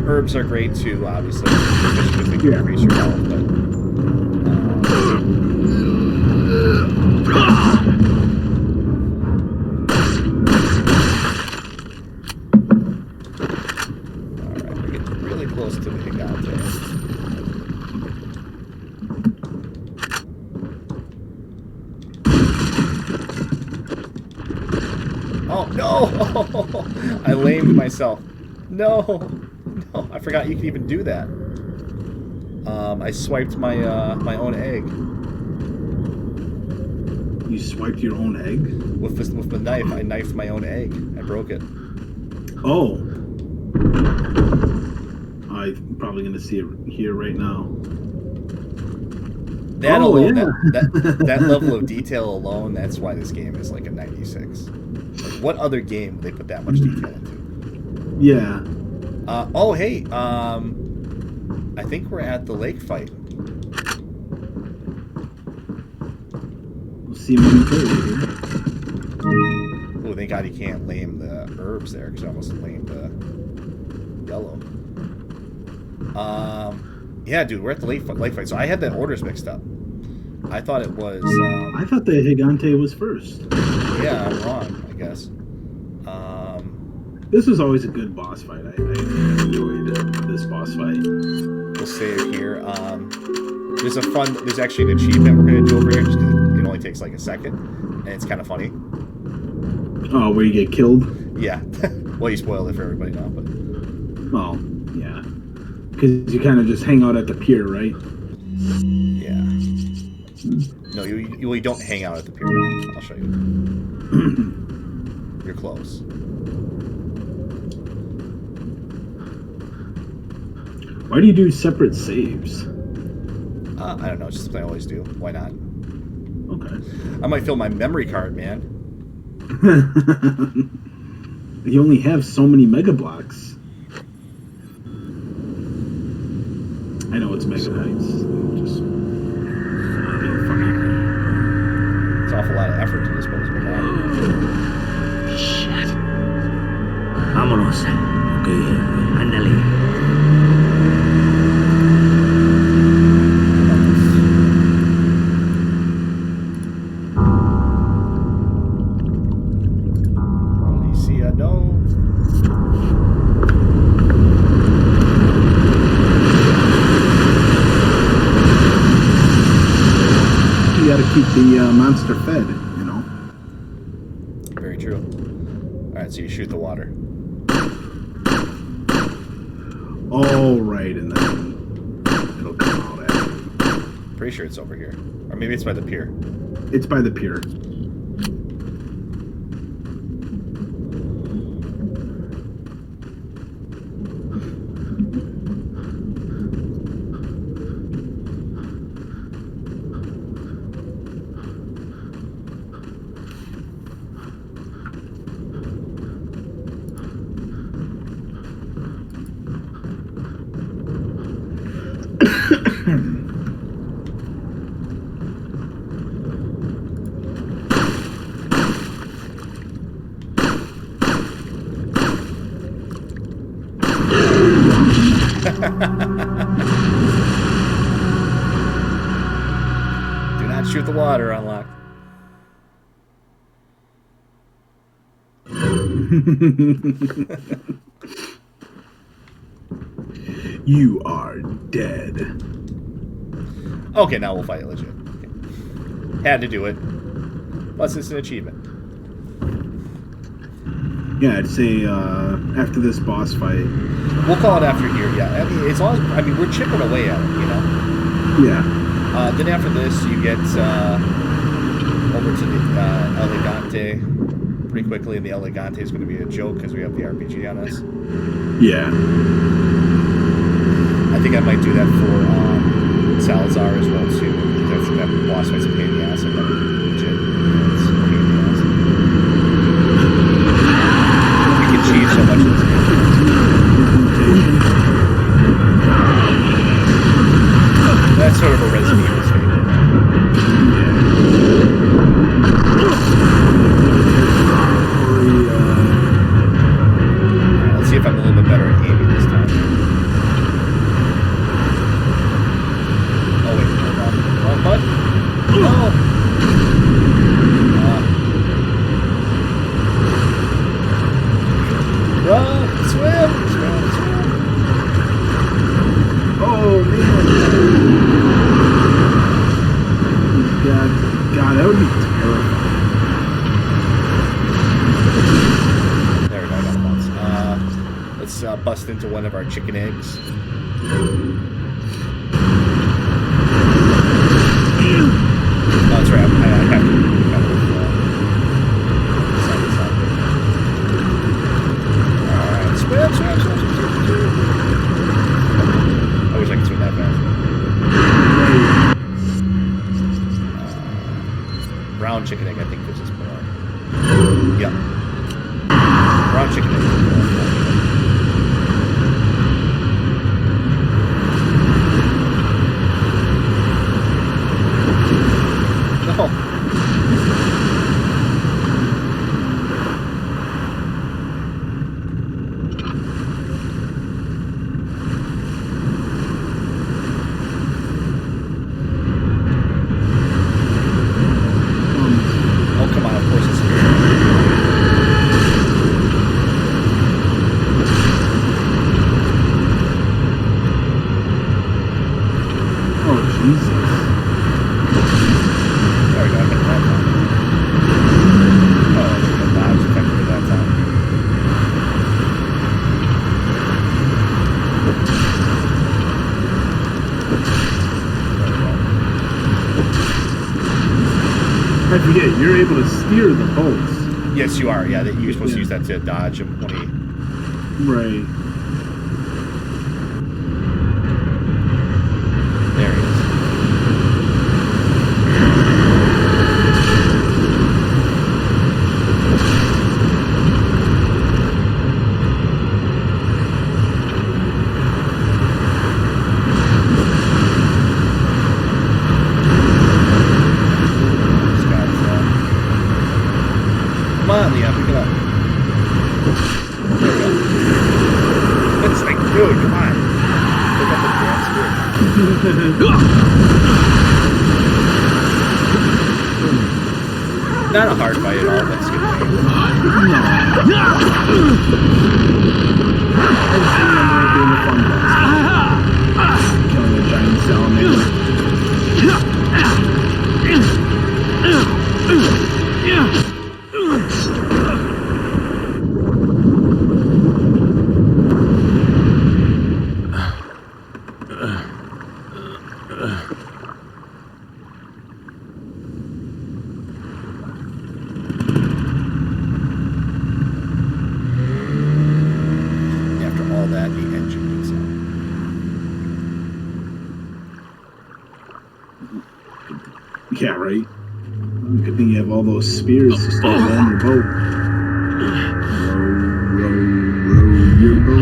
Herbs are great too, obviously, especially because they can increase your health. But alright, we're getting really close to the Gigante. Oh no! I lamed myself. No, I forgot you could even do that. I swiped my my own egg. You swiped your own egg? With the knife. I knifed my own egg. I broke it. Oh. I'm probably gonna see it here right now. That alone, that level of detail alone, that's why this game is like a 96. Like, what other game would they put that much detail into? Yeah. Oh, hey, I think we're at the lake fight. We'll see momentarily here. Oh, thank God you can't lame the herbs there, because I almost lamed the yellow. Yeah, dude, we're at the lake fight. So I had the orders mixed up. I thought it was. I thought the Gigante was first. Yeah, I'm wrong, I guess. This was always a good boss fight. I enjoyed this boss fight. We'll save here. There's actually an achievement we're going to do over here, just because it only takes like a second, and it's kind of funny. Oh, where you get killed? Yeah. Well, you spoiled it for everybody now, but. Oh, yeah. Because you kind of just hang out at the pier, right? Yeah. No, you don't hang out at the pier. No, I'll show you. You're close. Why do you do separate saves? I don't know. It's just something I always do. Why not? Okay. I might fill my memory card, man. You only have so many mega blocks. I know it's megabytes. Just being funny. It's an awful lot of effort to dispose of a body. Shit. Vámonos. Okay, ándale. Alicia, no. You gotta keep the monster fed, you know? Very true. Alright, so you shoot the water. All right, and then it'll come out at you. Pretty sure it's over here. Or maybe it's by the pier. It's by the pier. Do not shoot the water, unlocked. You are dead. Okay, now we'll fight legit. Okay. Had to do it. Plus, it's an achievement. Yeah, I'd say after this boss fight. We'll call it after here. Yeah, I mean, as long as we're chipping away at it, you know. Yeah. Then after this, you get over to the Elegante pretty quickly, and the Elegante is going to be a joke because we have the RPG on us. Yeah. I think I might do that for Salazar as well too. That's that boss fight's a pain in the ass. I've never legit. It's a pain in the ass. We can cheat so much in this game. That's sort of a Resident Evil thing. Let's see if I'm a little bit better at aiming this time. Oh wait, hold on. Wrong button. No. Run, swim. Oh man. God, that would be terrifying. There we go, I got it once. Let's bust into one of our chicken eggs. Oh, that's right, I have to kind of side to side. Alright, swim. I wish I could swim that fast. Brown chicken egg, I think this is more. Yep. Brown chicken egg. No. Oh, come on, of course it's here. Oh Jesus. There we go, I hit that time. Oh, the dodge effectively that time. I forget, you're able to steer the boats. Yes, you are. Yeah, you're supposed to use that to dodge him when he... Right. There he is. This guy's, come on, Leon, pick it up. There we go. It's like, dude, come on. Pick up the damn spear. Not a hard fight at all, but it's good. Killing a giant salamander. After all that, the engine goes out. Yeah, right. Good thing you have all those spears to stay on your boat. Row your boat.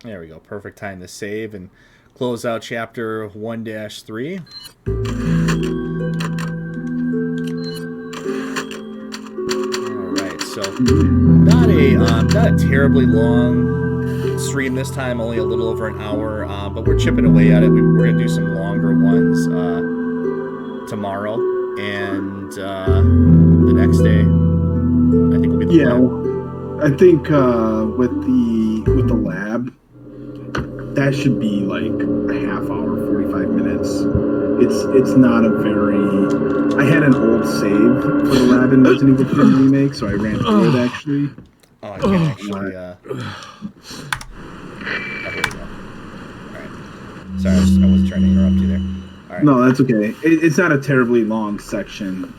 There we go. Perfect time to save and close out chapter 1-3. Alright, so not a terribly long stream this time, only a little over an hour, but we're chipping away at it. We're going to do some longer ones tomorrow, and the next day I think will be the plan. I think with the lab, that should be like a half hour, 45 minutes. It's not a very. I had an old save for the lab in Resident Evil 3 remake, so I ran through it actually. Oh, I can't actually. Oh, here we go. All right. Sorry, I wasn't trying to interrupt you there. All right. No, that's okay. It's not a terribly long section,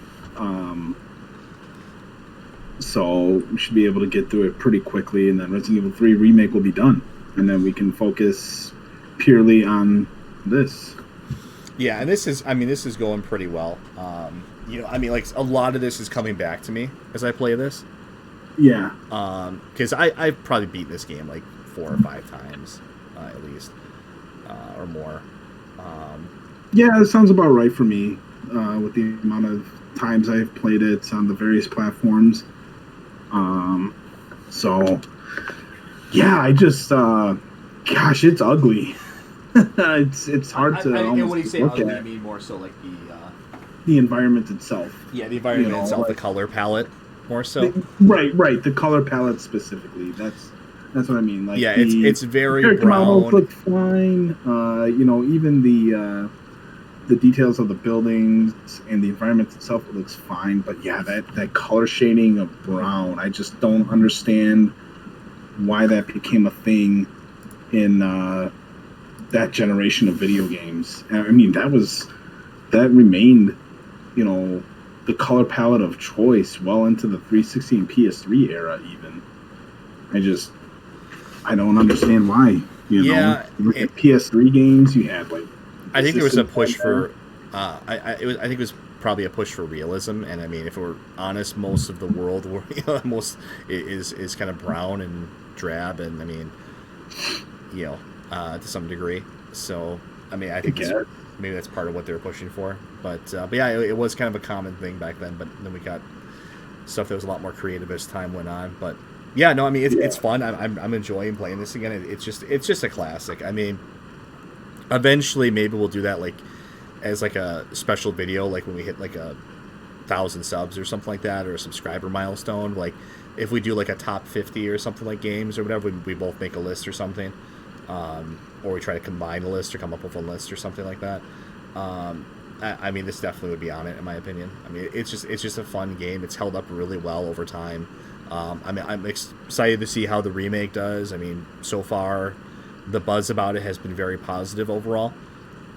so we should be able to get through it pretty quickly, and then Resident Evil 3 remake will be done, and then we can focus purely on this. Yeah, and this is going pretty well. Like a lot of this is coming back to me as I play this. Yeah. Because I've probably beat this game like 4 or 5 times, at least, or more. Yeah, that sounds about right for me, with the amount of times I've played it on the various platforms. So, yeah, I just, gosh, it's ugly. it's hard to and when you say ugly, at. I mean more so like the environment itself. Yeah, the environment itself, like, the color palette, more so. Right. The color palette specifically. That's what I mean. Like, yeah, it's very character brown. models look fine. Even the details of the buildings and the environment itself looks fine. But yeah, that color shading of brown, I just don't understand why that became a thing in that generation of video games. I mean, that remained, the color palette of choice well into the 360 and PS3 era. Even I don't understand why. Yeah, look at PS3 games. You had like. I think there was a push for. I think it was probably a push for realism, and I mean, if we're honest, most of the world is kind of brown and drab, and I mean, to some degree. So I mean, I think maybe that's part of what they were pushing for. But yeah, it was kind of a common thing back then. But then we got stuff that was a lot more creative as time went on. But yeah, no, I mean, it's fun. I'm enjoying playing this again. It's just a classic. I mean, eventually maybe we'll do that like as like a special video, like when we hit like 1,000 subs or something like that, or a subscriber milestone. Like if we do like a top 50 or something like games or whatever, we both make a list or something, or we try to combine a list or come up with a list or something like that. I mean, this definitely would be on it in my opinion. I mean, it's just a fun game. It's held up really well over time. I'm excited to see how the remake does. I mean, so far, the buzz about it has been very positive overall.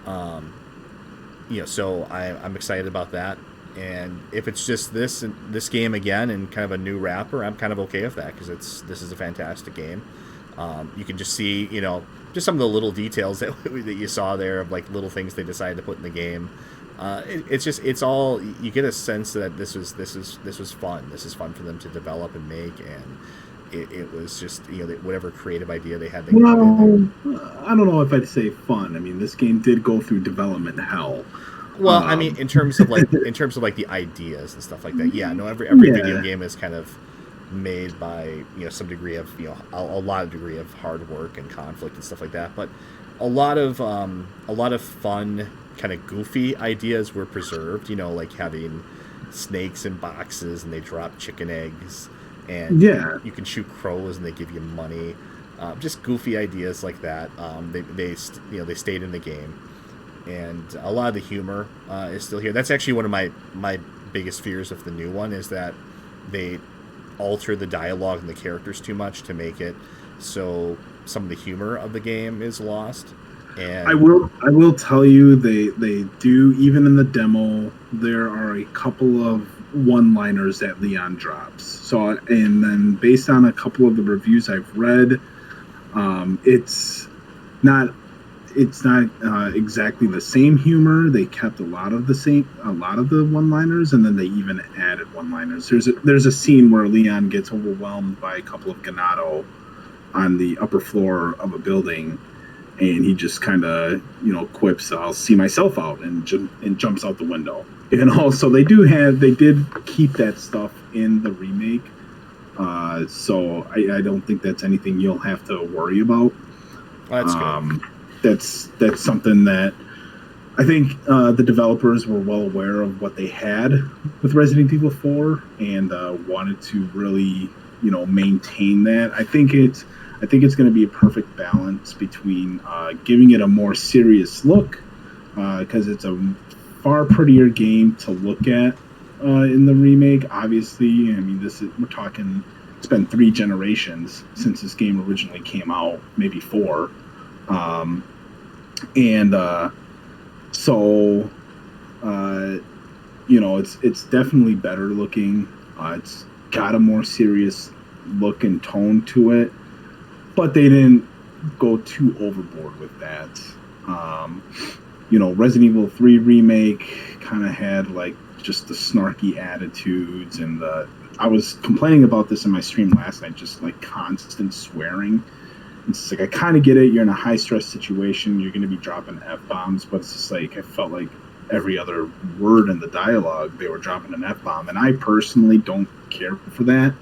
So I'm excited about that. And if it's just this game again and kind of a new wrapper, I'm kind of okay with that because this is a fantastic game. You can just see, just some of the little details that you saw there of like little things they decided to put in the game. It's all, you get a sense that this was fun. This is fun for them to develop and make, and it was just whatever creative idea they had. I don't know if I'd say fun. I mean, this game did go through development hell. Well, I mean, in terms of like the ideas and stuff like that. Yeah, no, every video game is kind of made by some degree of a lot of degree of hard work and conflict and stuff like that. But a lot of fun kind of goofy ideas were preserved. Like having snakes in boxes and they drop chicken eggs, and you can shoot crows and they give you money. Just goofy ideas like that. They stayed in the game. And a lot of the humor is still here. That's actually one of my biggest fears of the new one is that they alter the dialogue and the characters too much to make it so some of the humor of the game is lost. And I will tell you they do, even in the demo, there are a couple of one-liners that Leon drops. So, and then based on a couple of the reviews I've read, it's not exactly the same humor. They kept a lot of the one-liners, and then they even added one-liners. There's a scene where Leon gets overwhelmed by a couple of Ganado on the upper floor of a building, and he just kind of quips, "I'll see myself out," and jumps out the window. So they did keep that stuff in the remake. So I don't think that's anything you'll have to worry about. Well, that's good. That's something that I think the developers were well aware of what they had with Resident Evil 4 and wanted to really maintain that. I think it's going to be a perfect balance between giving it a more serious look, because it's a far prettier game to look at in the remake. Obviously, I mean, we're talking. It's been 3 generations since this game originally came out, maybe 4, and so it's definitely better looking. It's got a more serious look and tone to it, but they didn't go too overboard with that. Resident Evil 3 remake kind of had like just the snarky attitudes, and I was complaining about this in my stream last night, just like constant swearing. It's like, I kind of get it. You're in a high stress situation. You're going to be dropping F-bombs, but it's just like, I felt like every other word in the dialogue, they were dropping an F-bomb. And I personally don't care for that.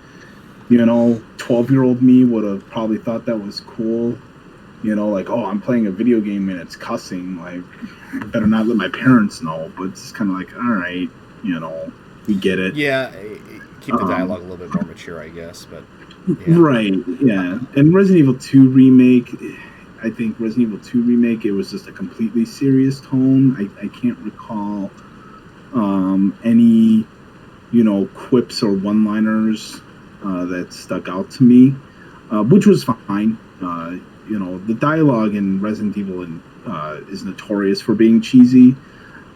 12-year-old me would have probably thought that was cool. Like, oh, I'm playing a video game and it's cussing. Like, I better not let my parents know. But it's just kind of like, all right, we get it. Yeah, keep the dialogue a little bit more mature, I guess. But yeah. Right, yeah. And Resident Evil 2 remake, I think Resident Evil 2 remake, it was just a completely serious tone. I can't recall any, quips or one-liners that stuck out to me, which was fine. The dialogue in Resident Evil is notorious for being cheesy,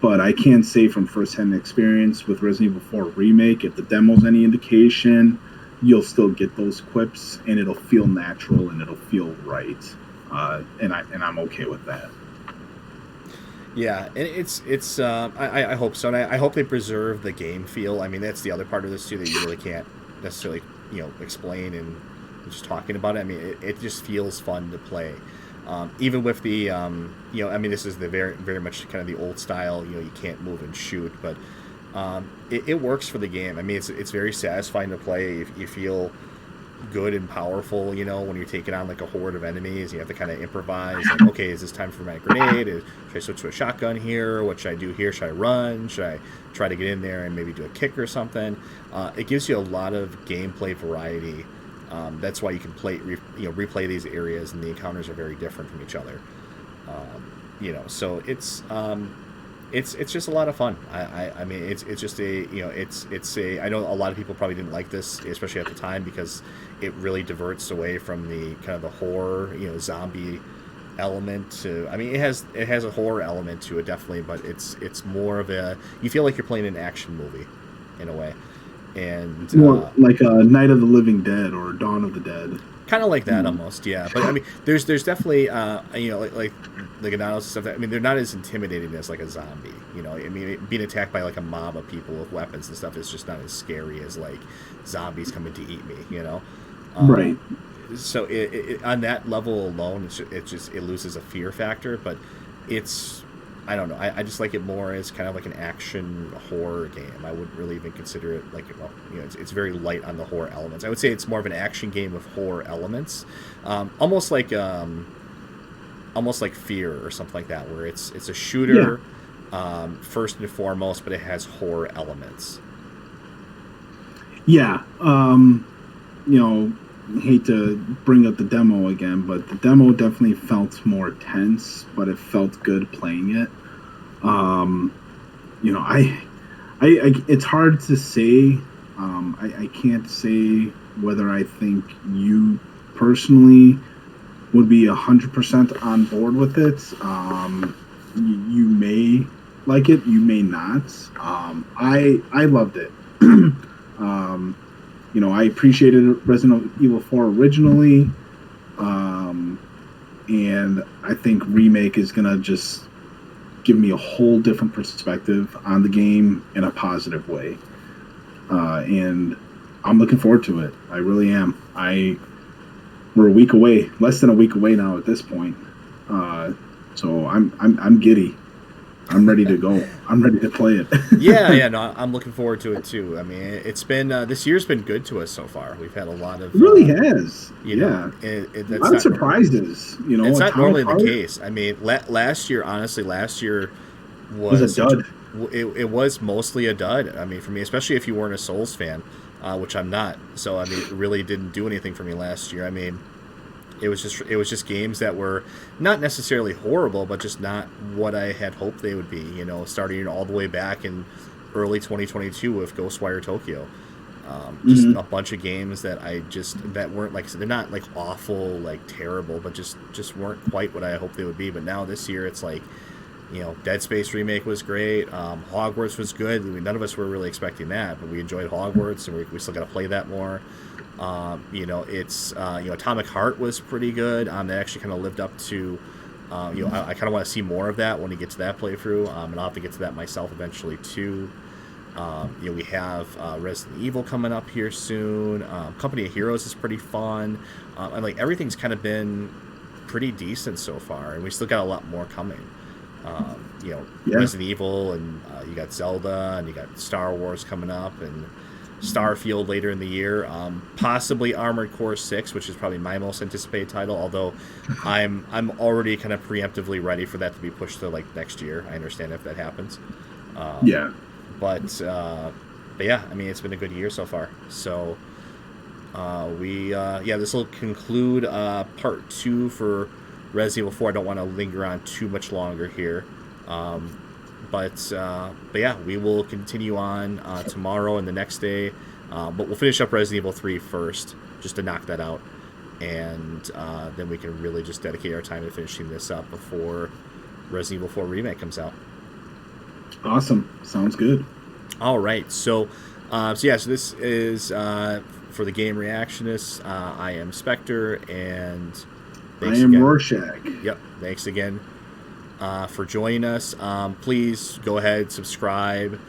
but I can say from first-hand experience with Resident Evil 4 remake, if the demo's any indication, you'll still get those quips, and it'll feel natural and it'll feel right, and I'm okay with that. Yeah, and it's I hope so, and I hope they preserve the game feel. I mean, that's the other part of this too that you really can't necessarily explain and just talking about it. I mean, it just feels fun to play, even with the I mean, this is the very very much kind of the old style. You can't move and shoot, but it works for the game. I mean, it's very satisfying to play. If you feel good and powerful, when you're taking on like a horde of enemies, you have to kind of improvise. Like, okay, is this time for my grenade? Should I switch to a shotgun here? What should I do here? Should I run? Should I try to get in there and maybe do a kick or something? It gives you a lot of gameplay variety. That's why you can replay these areas, and the encounters are very different from each other. So it's just a lot of fun. I mean, it's just I know a lot of people probably didn't like this, especially at the time, because it really diverts away from the kind of the horror, zombie element to. I mean, it has a horror element to it, definitely, but it's more of you feel like you're playing an action movie in a way, and more like a Night of the Living Dead or Dawn of the Dead. Kind of like that, almost, yeah. But I mean, there's definitely like Ananos and stuff. I mean, they're not as intimidating as like a zombie. I mean, being attacked by like a mob of people with weapons and stuff is just not as scary as like zombies coming to eat me. Right. So it on that level alone, it loses a fear factor. But I don't know. I just like it more as kind of like an action horror game. I wouldn't really even consider it like, it's very light on the horror elements. I would say it's more of an action game with horror elements, almost like Fear or something like that, where it's a shooter, first and foremost, but it has horror elements. Yeah. Hate to bring up the demo again, but the demo definitely felt more tense, but it felt good playing it. It's hard to say. I can't say whether I think you personally would be 100% on board with it. You may like it, you may not. I loved it. I appreciated Resident Evil 4 originally, and I think Remake is going to just give me a whole different perspective on the game in a positive way. And I'm looking forward to it. I really am. We're a week away, less than a week away now at this point. So I'm giddy. I'm ready to go. I'm ready to play it. yeah, no, I'm looking forward to it too. I mean, it's been this year's been good to us so far. We've had a lot of. It really has. That's a lot of surprises. It's not normally the case. I mean, last year was a dud. It was mostly a dud. I mean, for me, especially if you weren't a Souls fan, which I'm not. So I mean, it really didn't do anything for me last year. I mean, it was just games that were not necessarily horrible, but just not what I had hoped they would be. You know, starting all the way back in early 2022 with Ghostwire Tokyo. Just a bunch of games that that weren't, like I said, they're not like awful, like terrible, but just weren't quite what I hoped they would be. But now this year, it's like, you know, Dead Space remake was great. Hogwarts was good. None of us were really expecting that, but we enjoyed Hogwarts, and we still got to play that more. You know, it's Atomic Heart was pretty good. That actually kind of lived up to. I kind of want to see more of that when we get to that playthrough, and I'll have to get to that myself eventually too. We have Resident Evil coming up here soon. Company of Heroes is pretty fun, and like everything's kind of been pretty decent so far, and we still got a lot more coming. Resident Evil, and you got Zelda, and you got Star Wars coming up, and Starfield later in the year. Possibly Armored Core 6, which is probably my most anticipated title. Although I'm already kind of preemptively ready for that to be pushed to like next year. I understand if that happens. But yeah, I mean, it's been a good year so far. So this will conclude part 2 for Resident Evil 4. I don't want to linger on too much longer here. But yeah, we will continue on tomorrow and the next day. But we'll finish up Resident Evil 3 first, just to knock that out. And then we can really just dedicate our time to finishing this up before Resident Evil 4 Remake comes out. Awesome. Sounds good. All right. So this is for the Game Reactionists. I am Spectre, and I am Rorschach. Yep. Thanks again for joining us. Please go ahead, subscribe.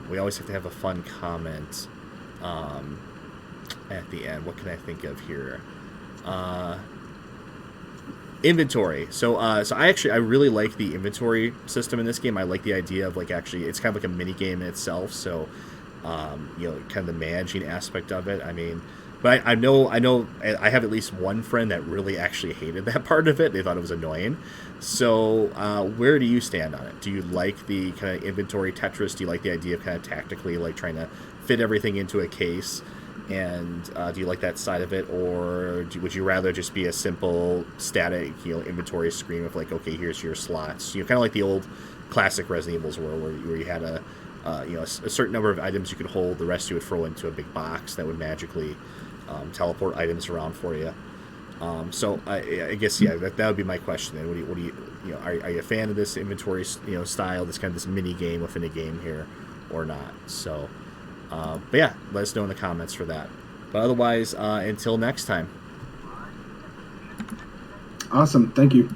We always have to have a fun comment at the end. What can I think of here? Inventory. So I really like the inventory system in this game. I like the idea of it's kind of like a mini game in itself. So kind of the managing aspect of it. I mean, but I know I have at least one friend that really actually hated that part of it. They thought it was annoying. So where do you stand on it? Do you like the kind of inventory Tetris? Do you like the idea of kind of tactically like trying to fit everything into a case? And do you like that side of it, or would you rather just be a simple static, inventory screen with like, okay, here's your slots, kind of like the old classic Resident Evils were, where you had a certain number of items you could hold, the rest you would throw into a big box that would magically teleport items around for you. So I guess that would be my question. Then, what do you are you a fan of this inventory style, this kind of this mini game within a game here, or not? So. But yeah, let us know in the comments for that. But otherwise, until next time. Awesome. Thank you.